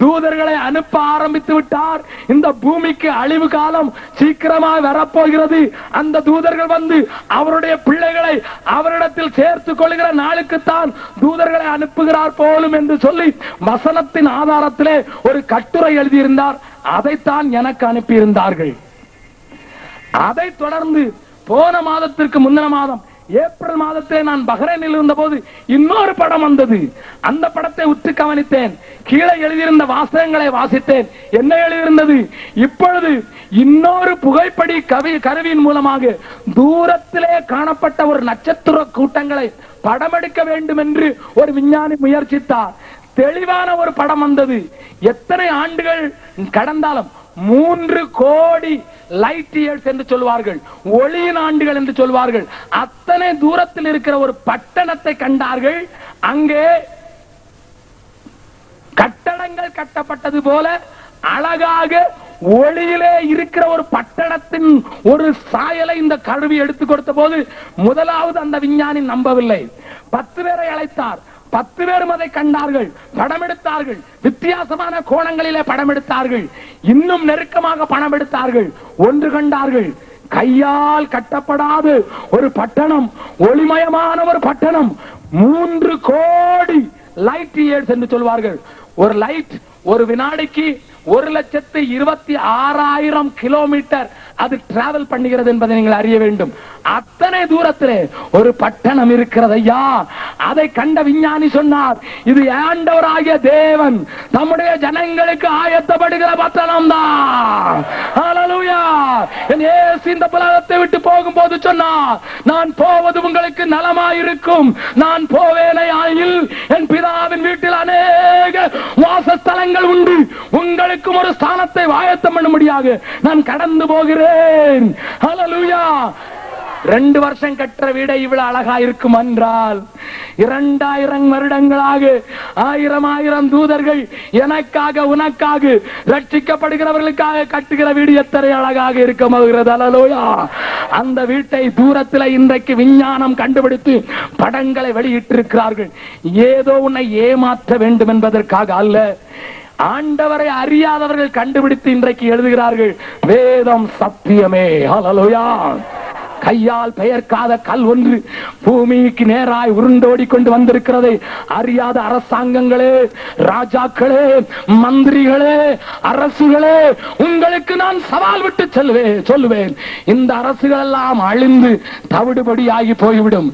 தூதர்களை அனுப்ப ஆரம்பித்து விட்டார். இந்த பூமிக்கு அழிவு காலம் சீக்கிரமாக வரப்போகிறது. அந்த தூதர்கள் வந்து அவருடைய பிள்ளைகளை அவரிடத்தில் சேர்த்துக் கொள்கிற நாளுக்குத்தான் தூதர்களை அனுப்புகிறார் போலும் என்று சொல்லி வசனத்தின் ஆதாரத்திலே ஒரு கட்டுரை எழுதியிருந்தார். அதைத்தான் எனக்கு அனுப்பியிருந்தார்கள். அதை தொடர்ந்து போன மாதத்திற்கு முந்தின மாதம் ஏப்ரல் மாதத்திலே நான் பஹ்ரைனில் இருந்த போது இன்னொரு படம் வந்தது. அந்த படத்தை உற்று கவனித்தேன். கீழே எழுதியிருந்த வாசகங்களை வாசித்தேன். என்ன எழுதியிருந்தது? இப்பொழுது இன்னொரு புகைப்படி கருவியின் மூலமாக தூரத்திலே காணப்பட்ட ஒரு நட்சத்திர கூட்டங்களை படம் எடுக்க வேண்டும் என்று ஒரு விஞ்ஞானி முயற்சித்தார். தெளிவான ஒரு படம் வந்தது. எத்தனை ஆண்டுகள் கடந்தாலும் 3 கோடி லைட் இயர்ஸ் என்று சொல்வார்கள், ஒளியின் ஆண்டுகள் என்று சொல்வார்கள். அத்தனை தூரத்தில் இருக்கிற ஒரு பட்டணத்தை கண்டார்கள். அங்கே கட்டடங்கள் கட்டப்பட்டது போல அழகாக ஒளியிலே இருக்கிற ஒரு பட்டணத்தின் ஒரு சாயலை இந்த கருவி எடுத்துக் கொடுத்த போது முதலாவது அந்த விஞ்ஞானி நம்பவில்லை. 10 பேரை அழைத்தார். 10 பேரும் அதை கண்டார்கள், படம் எடுத்தார்கள். வித்தியாசமான கோணங்களிலே படம் எடுத்தார்கள். இன்னும் நெருக்கமாக படம் எடுத்தார்கள். ஒன்று கண்டார்கள், கையால் கட்டப்படாத ஒரு பட்டணம், ஒளிமயமான ஒரு பட்டணம், 3 கோடி லைட் இயர்ஸ் என்று சொல்வார்கள். ஒரு லைட் ஒரு வினாடிக்கு 1,26,000 கிலோமீட்டர் அது டிராவல் பண்ணுகிறது என்பதை நீங்கள் அறிய வேண்டும். அத்தனை தூரத்திலே ஒரு பட்டணம் இருக்கிறது ஐயா. அதை கண்ட விஞ்ஞானி சொன்னார், இது ஆண்டவராகிய தேவன் நம்முடைய ஜனங்களுக்கு ஆயத்தப்படுகிற பட்டணம் தான். ஹல்லேலூயா. இயேசு இந்த உலகத்தை விட்டு போகும்போது சொன்னார், நான் போவது உங்களுக்கு நலமாயிருக்கும், நான் போவேனையாயில் என் பிதாவின் வீட்டில் அநேக வாசஸ்தலங்கள் உண்டு, உங்களுக்கும் ஒரு ஸ்தானத்தை ஆயத்தம் பண்ணும்படியாக நான் கடந்து போகிறேன். ஹல்லேலூயா. 2 வருஷம் கற்ற வீடை இவ்வளவு அழகா இருக்கும் என்றால் 2000 வருடங்களாக 1000 தூதர்கள் எனக்காக உனக்காக ரட்சிக்கப்படுகிறவர்களுக்காக கட்டுகிற வீடு எத்தனை அழகாக இருக்க போகிறது. அல்லேலூயா. அந்த வீட்டை தூரத்தில் இன்றைக்கு விஞ்ஞானம் கண்டுபிடித்து படங்களை வெளியிட்டிருக்கிறார்கள். ஏதோ உன்னை ஏமாற்ற வேண்டும் என்பதற்காக அல்ல, ஆண்டவரை அறியாதவர்கள் கண்டுபிடித்து இன்றைக்கு எழுதுகிறார்கள், வேதம் சத்தியமே. ஹல்லேலூயா. கையால் பெயர்க்காத கல் ஒன்று பூமிக்கு நேராய் உருண்டோடி கொண்டு வந்திருக்கிறதை அறியாத அரசாங்கங்களே, ராஜாக்களே, மந்திரிகளே, அரசுகளே, உங்களுக்கு நான் சவால் விட்டு சொல்லுவேன், இந்த அரசுகள் எல்லாம் அழிந்து தவிடுபடி ஆகி போய்விடும்.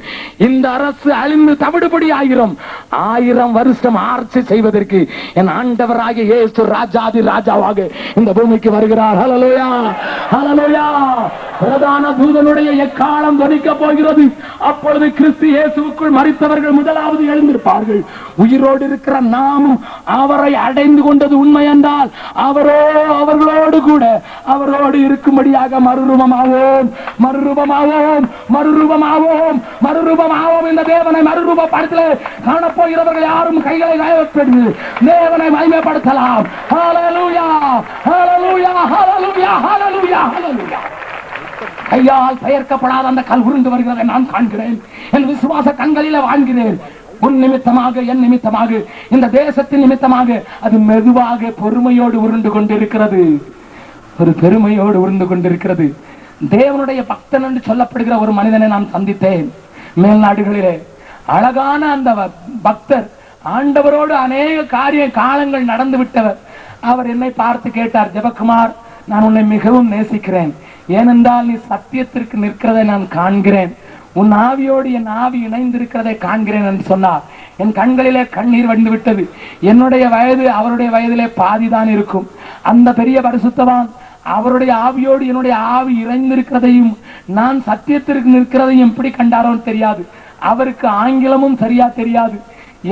இந்த அரசு அழிந்து தவிடுபடி ஆகிரும். 1000 வருஷம் ஆட்சி செய்வதற்கு என் ஆண்டவராகிய இயேசு ராஜாதி ராஜாவாக இந்த பூமிக்கு வருகிறார். ஹல்லேலூயா. ஹல்லேலூயா. பிரதான தூதனுடைய எக்காலம் துணிக்க போகிறது. அப்பொழுது கிறிஸ்து இயேசுவுக்குள் மரித்தவர்கள் முதலாவது எழுந்திருப்பார்கள். உயிரோடு இருக்கிற நாமும் அவரை அடைந்து கொண்டது உண்மை என்றால் அவர்களோடு கூட அவரோடு இருக்கும்படியாக மறுரூபமாவோம், மறுரூபமாவோம், மறுரூபமாவோம், மறுரூபமாவோம். இந்த தேவனை மறுரூபப்படுத்தல காணப்போகிறவர்கள் யாரும் கைகளை கையெழுத்து தேவனை மகிமைப்படுத்தலாம். ஹல்லேலூயா. ஹல்லேலூயா. ஹல்லேலூயா. ஹல்லேலூயா. ஹல்லேலூயா. கையால் பெயர்க்கப்படாத அந்த கல் உருண்டு வருகிறதை நான் காண்கிறேன். என் விசுவாச கண்களில் வாழ்கிறேன். உன் நிமித்தமாக, என் நிமித்தமாக, இந்த தேசத்தின் நிமித்தமாக அது மெதுவாக பொறுமையோடு உருண்டு கொண்டிருக்கிறது. ஒரு பெருமையோடு உருண்டு கொண்டிருக்கிறது. தேவனுடைய பக்தன் என்று சொல்லப்படுகிற ஒரு மனிதனை நான் சந்தித்தேன் மேல்நாடுகளிலே. அழகான அந்த பக்தர் ஆண்டவரோடு அநேக காலங்கள் நடந்து விட்டவர். அவர் என்னை பார்த்து கேட்டார், ஜெபக்குமார், நான் உன்னை மிகவும் நேசிக்கிறேன். ஏனென்றால் நீ சத்தியத்திற்கு நிற்கிறதை நான் காண்கிறேன். உன் ஆவியோடு என் ஆவி இணைந்திருக்கிறதை காண்கிறேன் என்று சொன்னார். என் கண்களிலே கண்ணீர் வடிந்து விட்டது. என்னுடைய வயது அவருடைய வயதிலே பாதிதான் இருக்கும். அந்த பெரிய பரிசுத்தவான் அவருடைய ஆவியோடு என்னுடைய ஆவி இணைந்திருக்கிறதையும் நான் சத்தியத்திற்கு நிற்கிறதையும் எப்படி கண்டாரோ தெரியாது. அவருக்கு ஆங்கிலமும் சரியா தெரியாது.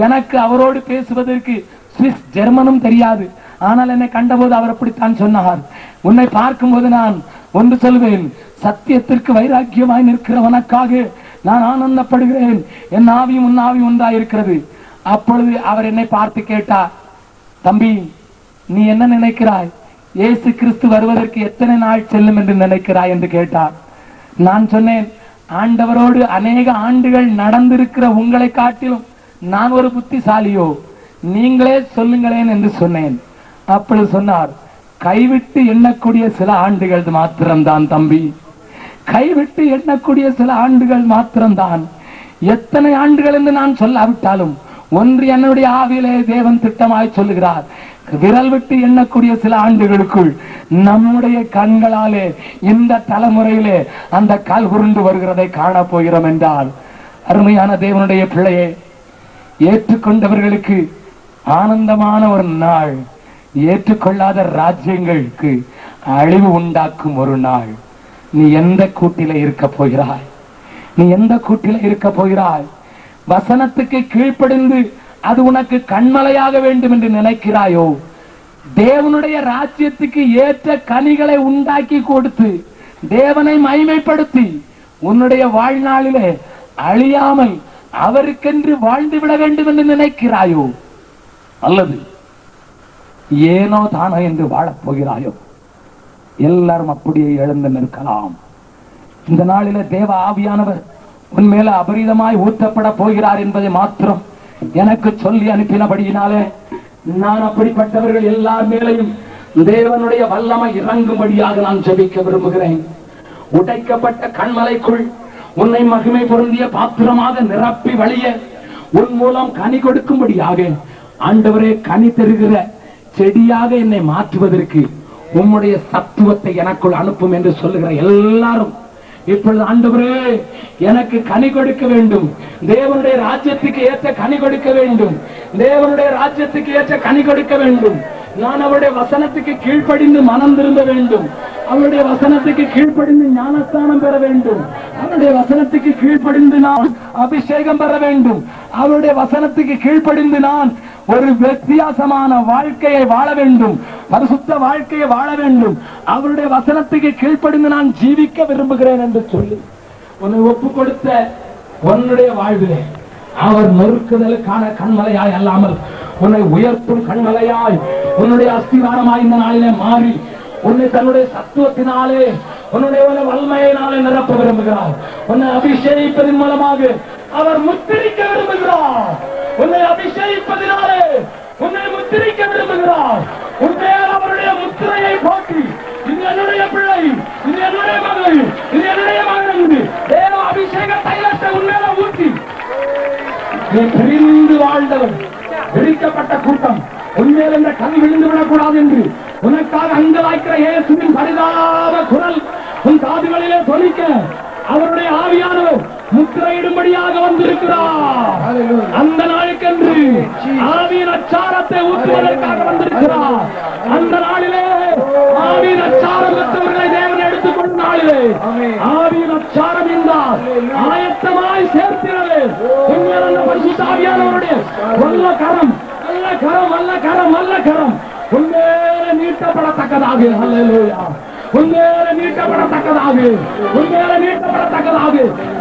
எனக்கு அவரோடு பேசுவதற்கு சுவிஸ் ஜெர்மனும் தெரியாது. ஆனால் என்னை கண்டபோது அவர் அப்படித்தான் சொன்னார், உன்னை பார்க்கும்போது நான் ஒன்று சொல்வேன், சத்தியத்திற்கு வைராக்கியமாய் நிற்கிறவனுக்காக நான் ஆனந்தப்படுகிறேன். என் ஆவியும் உன் ஆவியும் ஒன்றாயிருக்கிறது. அப்பொழுது அவர் என்னை பார்த்து கேட்டார், தம்பி, நீ என்ன நினைக்கிறாய்? இயேசு கிறிஸ்து வருவதற்கு எத்தனை நாள் செல்லும் என்று நினைக்கிறாய் என்று கேட்டார். நான் சொன்னேன், ஆண்டவரோடு அநேக ஆண்டுகள் நடந்திருக்கிற உங்களை காட்டிலும் நான் ஒரு புத்திசாலியோ, நீங்களே சொல்லுங்களேன் என்று சொன்னேன். அப்பொழுது சொன்னார், கைவிட்டு எண்ணக்கூடிய சில ஆண்டுகள் மாத்திரம்தான் தம்பி, கைவிட்டு எண்ணக்கூடிய சில ஆண்டுகள் மாத்திரம்தான். எத்தனை ஆண்டுகள் என்று நான் சொல்லாவிட்டாலும் ஒன்று என்னுடைய ஆவியிலே தேவன் திட்டமாய் சொல்லுகிறார், விரல் விட்டு எண்ணக்கூடிய சில ஆண்டுகளுக்குள் நம்முடைய கண்களாலே இந்த தலைமுறையிலே அந்த கல் உருண்டு வருகிறதை காணப்போகிறோம் என்றால், அருமையான தேவனுடைய பிள்ளையே, ஏற்றுக்கொண்டவர்களுக்கு ஆனந்தமான ஒரு நாள், ஏற்றுக்கொள்ளாத ராஜ்யங்களுக்கு அழிவு உண்டாக்கும் ஒரு நாள். நீ எந்த கூட்டில இருக்க போகிறாய்? நீ எந்த கூட்டில இருக்க போகிறாய்? வசனத்துக்கு கீழ்ப்படிந்து அது உனக்கு கண்மலையாக வேண்டும் என்று நினைக்கிறாயோ? தேவனுடைய ராஜ்யத்துக்கு ஏற்ற கனிகளை உண்டாக்கி கொடுத்து தேவனை மகிமைப்படுத்தி உன்னுடைய வாழ்நாளிலே அழியாமல் அவருக்கென்று வாழ்ந்து விட வேண்டும் என்று நினைக்கிறாயோ? அல்லது ஏனோ தானோ என்று வாழப் போகிறாயோ? எல்லாரும் அப்படியே எழுந்து நிற்கலாம். இந்த நாளில தேவ ஆவியானவர் உன்மேல அபரிதமாய் ஊற்றப்பட போகிறார் என்பதை மாத்திரம் எனக்கு சொல்லி அனுப்பினபடியினாலே நான் அப்படிப்பட்டவர்கள் எல்லார் மேலையும் தேவனுடைய வல்லமை இறங்கும்படியாக நான் ஜெபிக்க விரும்புகிறேன். உடைக்கப்பட்ட கண்மலைக்குள் உன்னை மகிமை பொருந்திய பாத்திரமாக நிரப்பி வழிய உன் மூலம் கனி கொடுக்கும்படியாக ஆண்டவரே கனி தருகிற செடியாக என்னை மாற்றுவதற்கு உம்முடைய சத்துவத்தை எனக்குள் அனுப்பும் என்று சொல்லுகிற எல்லாரும் இப்பொழுது ஆண்டவரே எனக்கு கனி கொடுக்க வேண்டும், தேவனுடைய ராஜ்யத்துக்கு ஏற்ற கனி கொடுக்க வேண்டும், தேவனுடைய ராஜ்யத்துக்கு ஏற்ற கனி கொடுக்க வேண்டும். நான் அவருடைய வசனத்துக்கு கீழ்ப்படிந்து மனம் திரும்ப வேண்டும், அவருடைய வசனத்துக்கு கீழ்ப்படிந்து ஞானஸ்தானம் பெற வேண்டும், அவருடைய வசனத்துக்கு கீழ்ப்படிந்து நான் அபிஷேகம் பெற வேண்டும், அவருடைய வசனத்துக்கு கீழ்ப்படிந்து நான் ஒரு வித்தியாசமான வாழ்க்கையை வாழ வேண்டும், பரிசுத்த வாழ்க்கையை வாழ வேண்டும், அவருடைய வசனத்துக்கு கீழ்ப்படிந்து நான் ஜீவிக்க விரும்புகிறேன் என்று சொல்லி உன்னை ஒப்பு கொடுத்த உன்னுடைய வாழ்விலே அவர் நொறுக்குதலுக்கான கண்மலையாய் அல்லாமல் உன்னை உயர்த்தும் கண்மலையாய் உன்னுடைய அஸ்திவாரமாய் இந்த நாளிலே மாறி உன்னை தன்னுடைய சத்துவத்தினாலே உன்னுடைய வல்லமையினாலே நிரப்ப விரும்புகிறார். உன்னை அபிஷேகிப்பதன் மூலமாக அவர் முத்திரிக்க விரும்புகிறார். உன்னை அபிஷேகிப்பதினாலே உன்னை முத்திரிக்க விரும்புகிறார். உன்மேல் அவருடைய முத்திரையை போற்றி இது என்னுடைய பிள்ளை, இது என்னுடைய மகள், இது என்னுடைய மகன் என்று தேவ அபிஷேக தைலத்தை உன்மேல ஊற்றி நீ பிரிந்து வாழ்ந்தவன் விரிக்கப்பட்ட கூட்டம் உன்மேல் என்ற கல் விழுந்து விடக்கூடாது என்று உனக்காக அங்கலாய்க்கிற இயேசுவின் பரிதாப குரல் உன் காதுகளிலே தொனிக்க அவருடைய ஆவியானவர் முத்திரையிடும்படியாக வந்திருக்கிறார். அந்த நாளுக்கென்று ஆவியின் அச்சாரத்தை ஊற்றுவதற்காக வந்திருக்கிறார். அந்த நாளிலே ஆவியின் அச்சாரம் பெற்றவர்களை தேவன் எடுத்துக்கொண்ட நாளிலே ஆவியின் அச்சாரம் என்றால் ஆயத்தமாய் சேர்க்கிறது. உண்மையான அந்த பரிசுத்த ஆவியானவருடைய வல்ல கரம், நல்ல கரம், நல்ல கரம், நல்ல கரம் உண்மையிலே நீட்டப்படத்தக்கதாக, அல்லேலூயா, உண்மையிலே நீட்டப்படத்தக்கதாக, உண்மையிலே நீட்டப்படத்தக்கதாக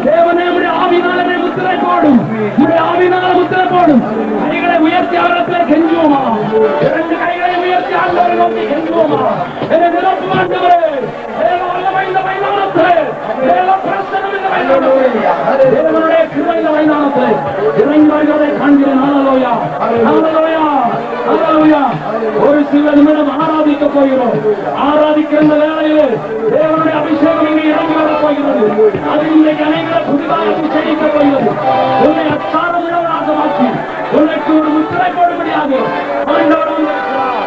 தேவனே உடைய ஆவியினாலே முத்திரை போடும், உடைய ஆவியினால முத்திரை போடும். கைகளை உயர்த்தி அவரிடத்திலே கெஞ்சுவோமா, இரண்டு கைகளை உயர்த்தி ஆண்டவரை நோக்கி கெஞ்சுவோமா, என்னை நிரப்பும் ஆண்டவரே, தேவ வல்லமை இந்த மைதானத்திலே, தேவ பிரசன்னம் இந்த மைதானத்திலே, தேவனுடைய கிருபை இந்த மைதானத்திலே இறங்கி வருகிறதை காண்கிறேன். ஹல்லேலூயா, ஹல்லேலூயா, ஹல்லேலூயா. ஒரு சில நிமிடம் ஆராதிக்க போகிறோம். ஆராதிக்கிற வேளையிலே தேவனுடைய அபிஷேகம் இங்கே இறங்கி வரப் போகிறது. அது இன்றைக்கு அனைவரை புதிதாக செய்ய போகிறது. உன்னை அச்சாரம் உள்ளவராக மாற்றி உனக்கு ஒரு முத்திரை போடும்படியாக ஆண்டவர் வந்திருக்கிறார்,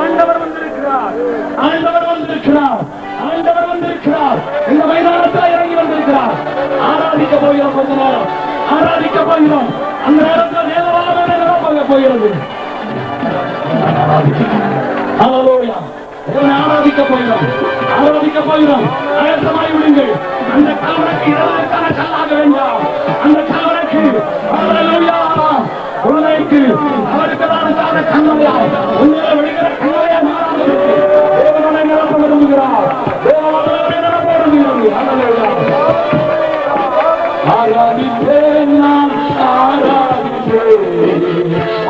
ஆண்டவர் வந்திருக்கிறார், ஆண்டவர் வந்திருக்கிறார், ஆண்டவர் வந்திருக்கிறார். இந்த மைதானத்தில் இறங்கி வந்திருக்கிறார். ஆராதிக்க போகிறோம், கொஞ்ச நேரம் ஆராதிக்க போகிறோம். அந்த நேரத்தில் தேவ வல்லமை நிரப்ப போகிறது. ஹல்லேலூயா. ஆராதிக்க போகிறோம், ஆராதிக்க போகிறோம். ஆயத்தமாய் விடுங்கள். அந்த கல்வனுக்கு இரவுக்கான கல்லாக வேண்டாம். அந்த கல்வனுக்கு ஹல்லேலூயா உனக்கு அவருக்கு தான் கண்மலையா உன்னை விடுகிற கண்மலையா மாறாததற்கு தேவனை நிரப்ப விரும்புகிறார். தேவனை நிரப்ப விரும்புகிறது. ஹல்லேலூயா. ஆராதிப்பேன் நான், ஆராதிப்பேன்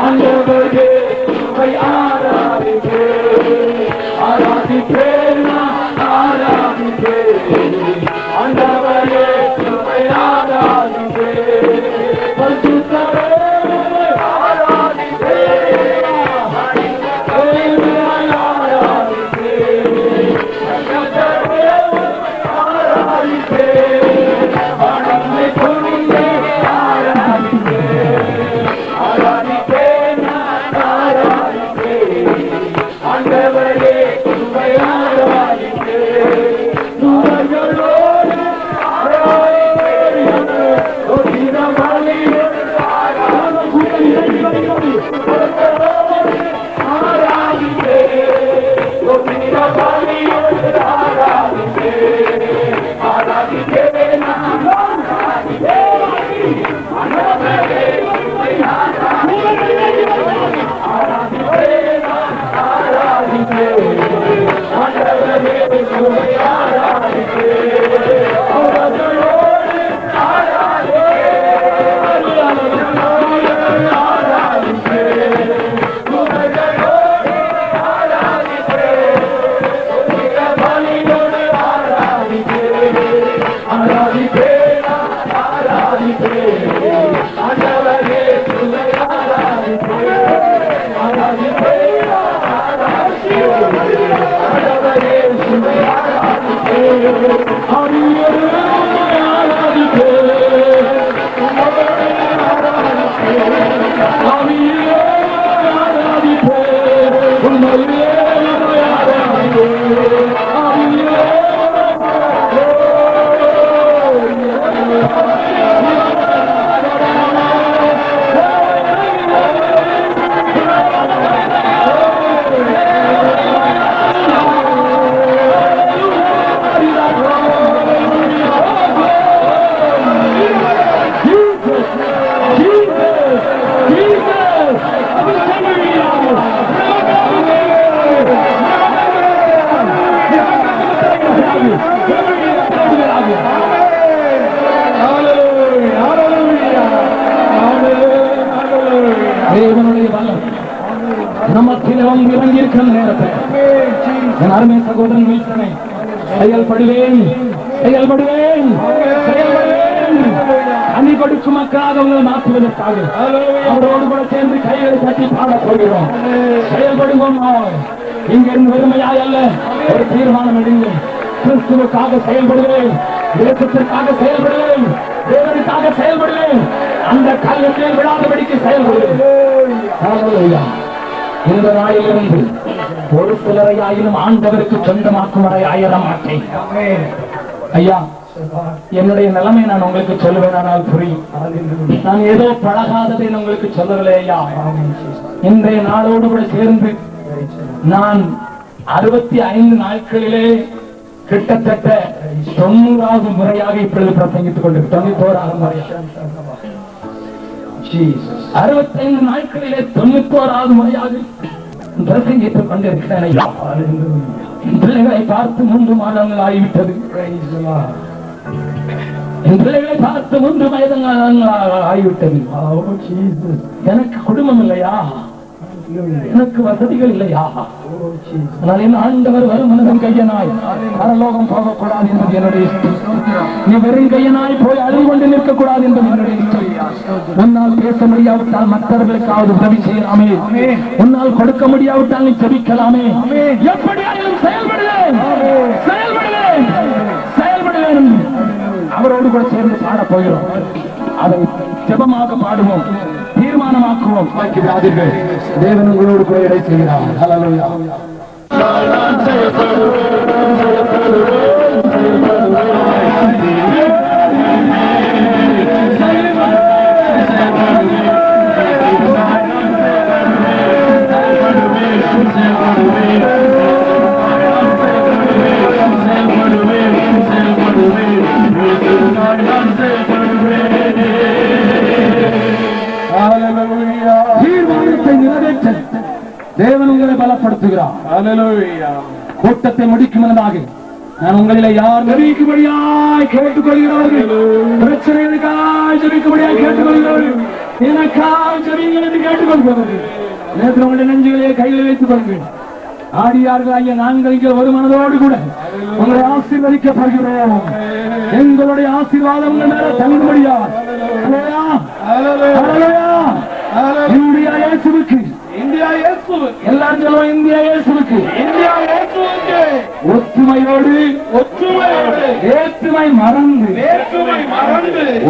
ஆண்டவரே உம்மை ஆராதிப்பேன், ஆராதிப்பேன் நான், ஆராதிப்பேன் ஆண்டவரே உம்மை ஆராதிப்பேன், பரிசுத்தரே உம்மை ஆராதிப்பேன், தேவனை ஆராதிப்பேன், பரிசுத்தரே உம்மை ஆராதிப்பேன், ஆண்டவரை கொண்டே ஆராதிப்பேன், ஆராதிப்பேன் நான், ஆராதிப்பேன் ஆண்டவரே உம்மை ஆராதிப்பேன், தூதர்களோடு ஆராதிப்பேன், ஒதிர மலையோடு ஆராதிப்பேன், தூதர்களோடு ஆராதிப்பேன், ஒதிர மலையோடு ஆராதிப்பேன், ஆராதிப்பேன் நான், ஆராதிப்பேன் ஆண்டவரே உம்மை ஆராதிப்பேன், ஆராதிப்பேன் நான், ஆராதிப்பேன் ஆண்டவரே உம்மை ஆராதிப்பேன், தூதர்களோடு ஆராதிப்பேன், ஆராதிப்பேன், தூதர்களோடு ஆராதிப்பேன், ஒதிர மலையோடு ஆராதிப்பேன், ஆராதிப்பேன் ஆராதிப்பேன் ஆண்டவரே உம்மை ஆராதிப்பேன், ஆராதிப்பேன் ஆண்டவரே உம்மை ஆராதிப்பேன், ஆண்டவரே உம்மை ஆராதிப்பேன், ஆண்டவரே ஆராதிப்பேன், அருமை சகோதரன் வீழ்த்தனை செயல்படுவேன் செயல்படுவேன் செயல்படுவேன். அணி கொடுக்கும் மக்களாக உங்களை மாற்றுவதற்காக அவரோடு கூட சேர்ந்து கைகளை தட்டி பாடப் போகிறோம். செயல்படுவோம். இங்கிருந்து வெறுமையாய் அல்ல, ஒரு தீர்மானம் எடுங்கள். கிறிஸ்துவுக்காக செயல்படுவேன், தேசத்திற்காக செயல்படுவேன், தேவனுக்காக செயல்படுவேன். அந்த கல்வியில் விழாதபடிக்கு செயல்படுவேன். இந்த நாளிலிருந்து ஒரு சிலரையாயிலும் ஆண்டவருக்கு சொந்தமாக்கும் வரை ஆயிர மாட்டேன். ஐயா, என்னுடைய நிலைமை நான் உங்களுக்கு சொல்லுவேன், ஆனால் புரியும். நான் ஏதோ பழகாததை உங்களுக்கு சொல்லவில்லை ஐயா. இன்றைய நாளோடு கூட சேர்ந்து நான் 65 நாட்களிலே கிட்டத்தட்ட 90வது முறையாக இப்பொழுது பிரசங்கித்துக் கொண்டு 91வது முறையாக 65 நாட்களிலே 91வது முறையாக பிரசங்கித்துக் கொண்டிருக்கிறேன் ஐயா. என் பிள்ளைகளை பார்த்து 3 மாதங்கள் ஆகிவிட்டது. என் பிள்ளைகளை பார்த்து 3 மாதங்கள் ஆகிவிட்டது. எனக்கு குடும்பம் இல்லையா? எனக்கு வசதிகள் இல்லையா? என் ஆண்டவர் வரும் மனிதன் கையனாய் பரலோகம் போகக்கூடாது என்பது என்னுடைய இஷ்டம். நீ வெறும் கையனாய் போய் அழுது கொண்டு நிற்கக்கூடாது என்பது என்னுடைய இஷ்டம். உன்னால் பேச முடியாவிட்டால் மற்றவர்களுக்காவது உதவி செய்யலாமே. உன்னால் கொடுக்க முடியாவிட்டால் நீ ஜெபிக்கலாமே. எப்படியாலும் செயல்படுவேன் செயல்படுவேன் செயல்படுவேன். அவரோடு கூட சேர்ந்து பாடப் போகிறோம். அதை ஜெபமாக பாடுவோம், தீர்மானமாக்குவோம். தேவன் உங்களோடு கூட இடை செய்கிறார். ஹல்லேலூயா. தீர்மானத்தை நிறைவேற்ற தேவன் உங்களை பலப்படுத்துகிறார். கூட்டத்தை முடிக்கும் முன்னதாக நான் உங்களில யார் ஜெபிக்கும்படியாய் கேட்டுக்கொள்கிறார்கள், பிரச்சனைகளுக்காய் ஜெபிக்கும்படியாய் கேட்டுக்கொள்கிறார்கள், எனக்காய் ஜெபிங்கள் என்று கேட்டுக்கொள்கிறார்கள். நேற்று உங்களுடைய நெஞ்சுகளையே கையில் வைத்துக் கொள்கிறேன். ஆடியார்கள் ஐயா, நாங்கள் இங்கே ஒரு மனதோடு கூட உங்களை ஆசீர்வதிக்கப்படுகிறோம். எங்களுடைய ஆசீர்வாதம் தங்கும்படியா இந்தியா இயேசுவுக்கு, இந்தியா இயேசுவுக்கு, எல்லாரும் சொல்லுவோம் இந்தியா இயேசுவுக்கு, இந்தியா இயேசுவுக்கு. ஒற்றுமையோடு வேற்றுமை மறந்து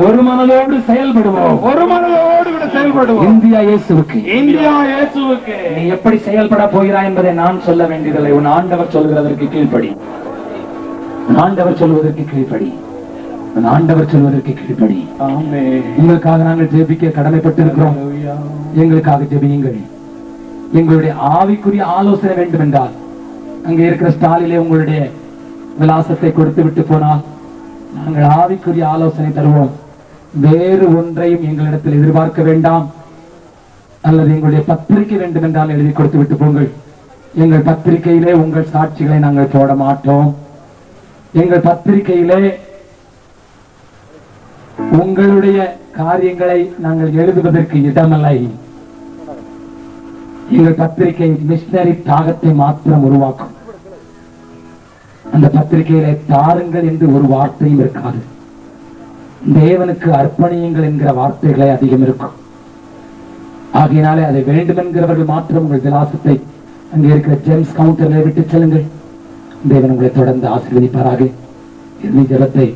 ஒரு மனதோடு செயல்படுவோம், ஒரு மனதோடு கூட செயல்படுவோம். இந்தியா இயேசுவுக்கு, இந்தியா இயேசுவுக்கு. நீ எப்படி செயல்பட போகிறாய் என்பதை நான் சொல்ல வேண்டியதில்லை. உன் ஆண்டவர் சொல்கிறதற்கு கீழ்ப்படி, ஆண்டவர் சொல்வதற்கு கீழ்ப்படி, ஆண்டவர் சொல்வதற்கு கீழ்ப்படி. உங்களுக்காக நாங்கள் ஜெபிக்க கடமைப்பட்டிருக்கிறோம். எங்களுக்காக ஜெபியுங்கள். எங்களுடைய ஆவிக்குரிய ஆலோசனை வேண்டும் என்றால் அங்கே இருக்கிற ஸ்டாலிலே உங்களுடைய விலாசத்தை கொடுத்து விட்டு போனால் நாங்கள் ஆவிக்குரிய ஆலோசனை தருவோம். வேறு ஒன்றையும் எங்களிடத்தில் எதிர்பார்க்க வேண்டாம். அல்லது எங்களுடைய பத்திரிகை வேண்டும் என்றால் எழுதி கொடுத்து விட்டு போங்கள். எங்கள் பத்திரிகையிலே உங்கள் சாட்சிகளை நாங்கள் போட மாட்டோம். எங்கள் பத்திரிகையிலே உங்களுடைய காரியங்களை நாங்கள் எழுதுவதற்கு இடமில்லை. எங்கள் பத்திரிகை மிஷனரி தாகத்தை மாத்திரம் உருவாக்கும். அந்த பத்திரிகையிலே தாருங்கள் என்று ஒரு வார்த்தையும் இருக்காது. தேவனுக்கு அர்ப்பணியுங்கள் என்கிற வார்த்தைகளே அதிகம் இருக்கும். ஆகையினாலே அதை வேண்டும் என்கிறவர்கள் மாத்திரம் உங்கள் விலாசத்தை அங்கே இருக்கிற ஜெம்ஸ் கவுண்டரில் விட்டு செல்லுங்கள். தேவன் உங்களை தொடர்ந்து ஆசீர்வதிப்பாராக. இந்த ஜெபத்தை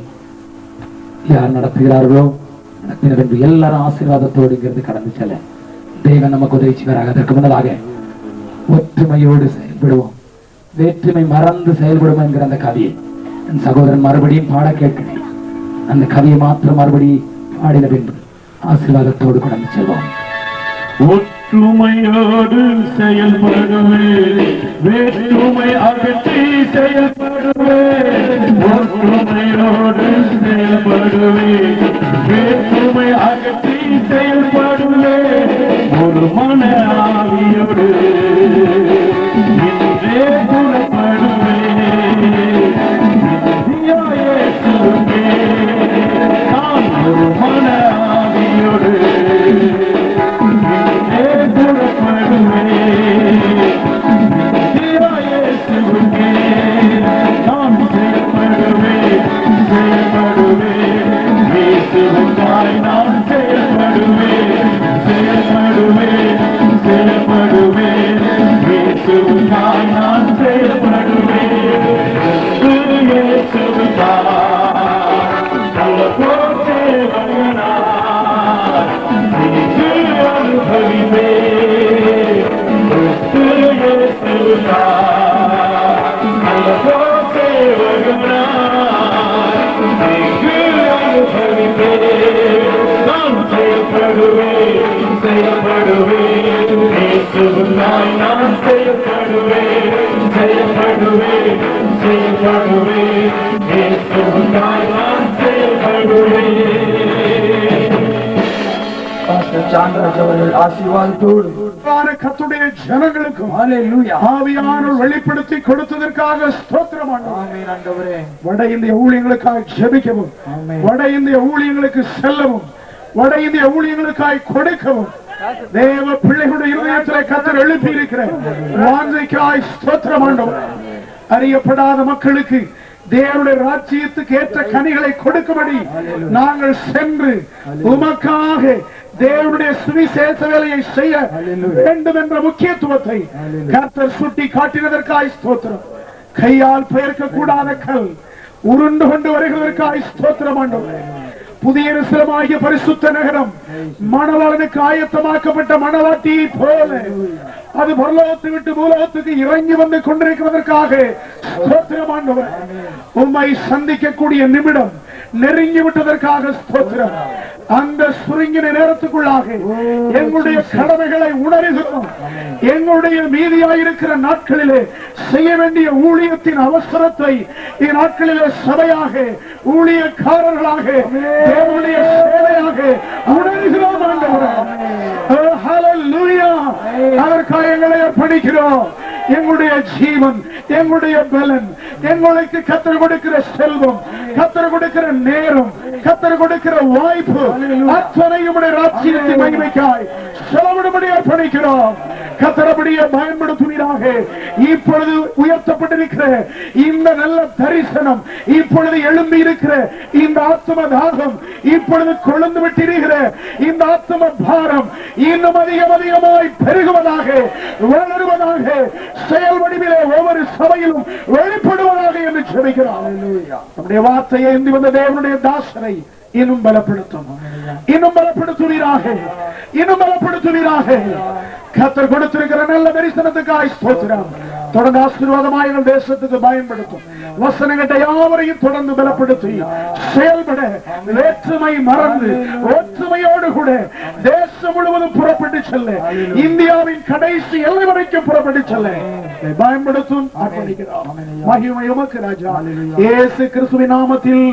யார் நடத்துகிறார்களோ நடத்தினர் என்று எல்லாரும் ஆசீர்வாதத்தோடு இங்கிருந்து கடந்து செல்ல தேவன் நமக்கு உதவி செய்வாராக. அதற்கு முன்னதாக ஒற்றுமையோடு செயல்படுவோம், வேற்றுமை மறந்து செயல்படுவோம் என்கிற அந்த கவியை என் சகோதரன் மறுபடியும் பாட கேட்கிறேன். அந்த கவியை மாத்திரம் மறுபடியும் பாடின பின்பு ஆசீர்வாதத்தோடு கடந்து செல்வோம். ஒற்றுமையோடு செயல்படுவே, வேற்றுமை அகற்றி செயல்படுவே. ஒற்றுமையோடு செயல்படுவே, வேற்றுமை அகற்றி செயல்படுவே. ஒரு மன ஆவியோடு இன்றே புறப்படுவே. நான் ஒரு மன ஆவியோடு கர்த்தருடைய ஜனங்களுக்கும் ஆவியானவர் வெளிப்படுத்தி கொடுத்ததற்காக ஸ்தோத்திரம் ஆண்டவரே. வட இந்திய ஊழியங்களுக்காக ஜெபிக்கவும், வட இந்திய ஊழியங்களுக்கு செல்லவும், வட இந்திய ஊழியங்களுக்காக கொடுக்கவும் தேவ பிள்ளைகளுடைய இருதயத்தில் கர்த்தர் எழுப்பி இருக்கிற வாஞ்சைக்காய் ஸ்தோத்திரம் ஆண்டவரே. அறியப்படாத மக்களுக்கு தேவனுடைய ராஜ்யத்துக்கு ஏற்ற கனிகளை கொடுக்கும்படி நாங்கள் சென்று உமக்காக தேவனுடைய சுவிசேஷ வேலையை செய்ய வேண்டும் என்ற முக்கியத்துவத்தை கர்த்தர் சுட்டி காட்டினதற்காய் ஸ்தோத்திரம். கையால் பெயர்க்க கூடாத கல் உருண்டு கொண்டு வருகிறதற்காய் ஸ்தோத்திரம் ஆண்டவரே. புதிய எருசலேமாகிய பரிசுத்த நகரம் மணவாளனுக்கு ஆயத்தமாக்கப்பட்ட மணவாட்டியை போல அது பரலோகத்தை விட்டு பூலோகத்துக்கு இறங்கி வந்து கொண்டிருக்கிறதற்காக ஸ்தோத்திரம் ஆண்டவரே. உம்மை சந்திக்கக்கூடிய நிமிடம் நெருங்கி விட்டதற்காக ஸ்தோத்திரம். அந்த சுருங்கின நேரத்துக்குள்ளாக எங்களுடைய கடமைகளை உணர்கிறோம். எங்களுடைய மீதியாயிருக்கிற நாட்களிலே செய்ய வேண்டிய ஊழியத்தின் அவசரத்தை இந்நாட்களிலே சபையாக ஊழியக்காரர்களாக தேவனுடைய சேவையாக உணர்கிறோம் ஆண்டவரே. ஹல்லேலூயா. அதற்காக எங்களை அர்ப்பணிக்கிறோம். எங்களுடைய ஜீவன், எங்களுடைய பலன், எங்களுக்கு கர்த்தர் கொடுக்கிற செல்வம், கர்த்தர் கொடுக்கிற நேரம், கர்த்தர் கொடுக்கிற வாய்ப்பு அத்தனையும் ராஜ்யத்தின் மகிமைக்காய் செலவிடும்படி அர்ப்பணிக்கிறோம். கர்த்தரபடியே பயன்படுத்துவீராக. இப்பொழுது உயர்த்தப்பட்டிருக்கிற இந்த நல்ல தரிசனம், இப்பொழுது எழும்பி இருக்கிற இந்த ஆத்ம தாகம், இப்பொழுது கொழுந்து விட்டிருக்கிற இந்த ஆத்ம பாரம் இன்னும் அதிகமாய் பெருகுவதாக, வளருவதாக, செயல் வடிவிலே ஒவ்வொரு சபையிலும் வெளிப்படுவதாக என்று ஜெபிக்கிறோம். நம்முடைய வார்த்தையை ஏந்தி வந்த தேவனுடைய தாசனை இன்னும் பலப்படுத்தும், இன்னும் பலப்படுத்துவீராக, இன்னும் பலப்படுத்துவீராக. கர்த்தர் கொடுத்திருக்கிற நல்ல தரிசனத்துக்காய் ஸ்தோத்திரம். தொடர்ந்து ஆசீர்வாதமாய் எங்கள் தேசத்துக்கு பயன்படுத்தும். வசனங்களை யாவரையும் தொடர்ந்து பலப்படுத்தி செயல்பட வேற்றுமை மறந்து ஒற்றுமையோடு கூட தேசம் முழுவதும் புறப்பட்டு செல்ல, இந்தியாவின் கடைசி எல்லை வரைக்கும் புறப்பட்டு செல்ல பயன்படுத்தும். மகிமை உமக்கு ராஜா. இயேசு கிறிஸ்துவின் நாமத்தில்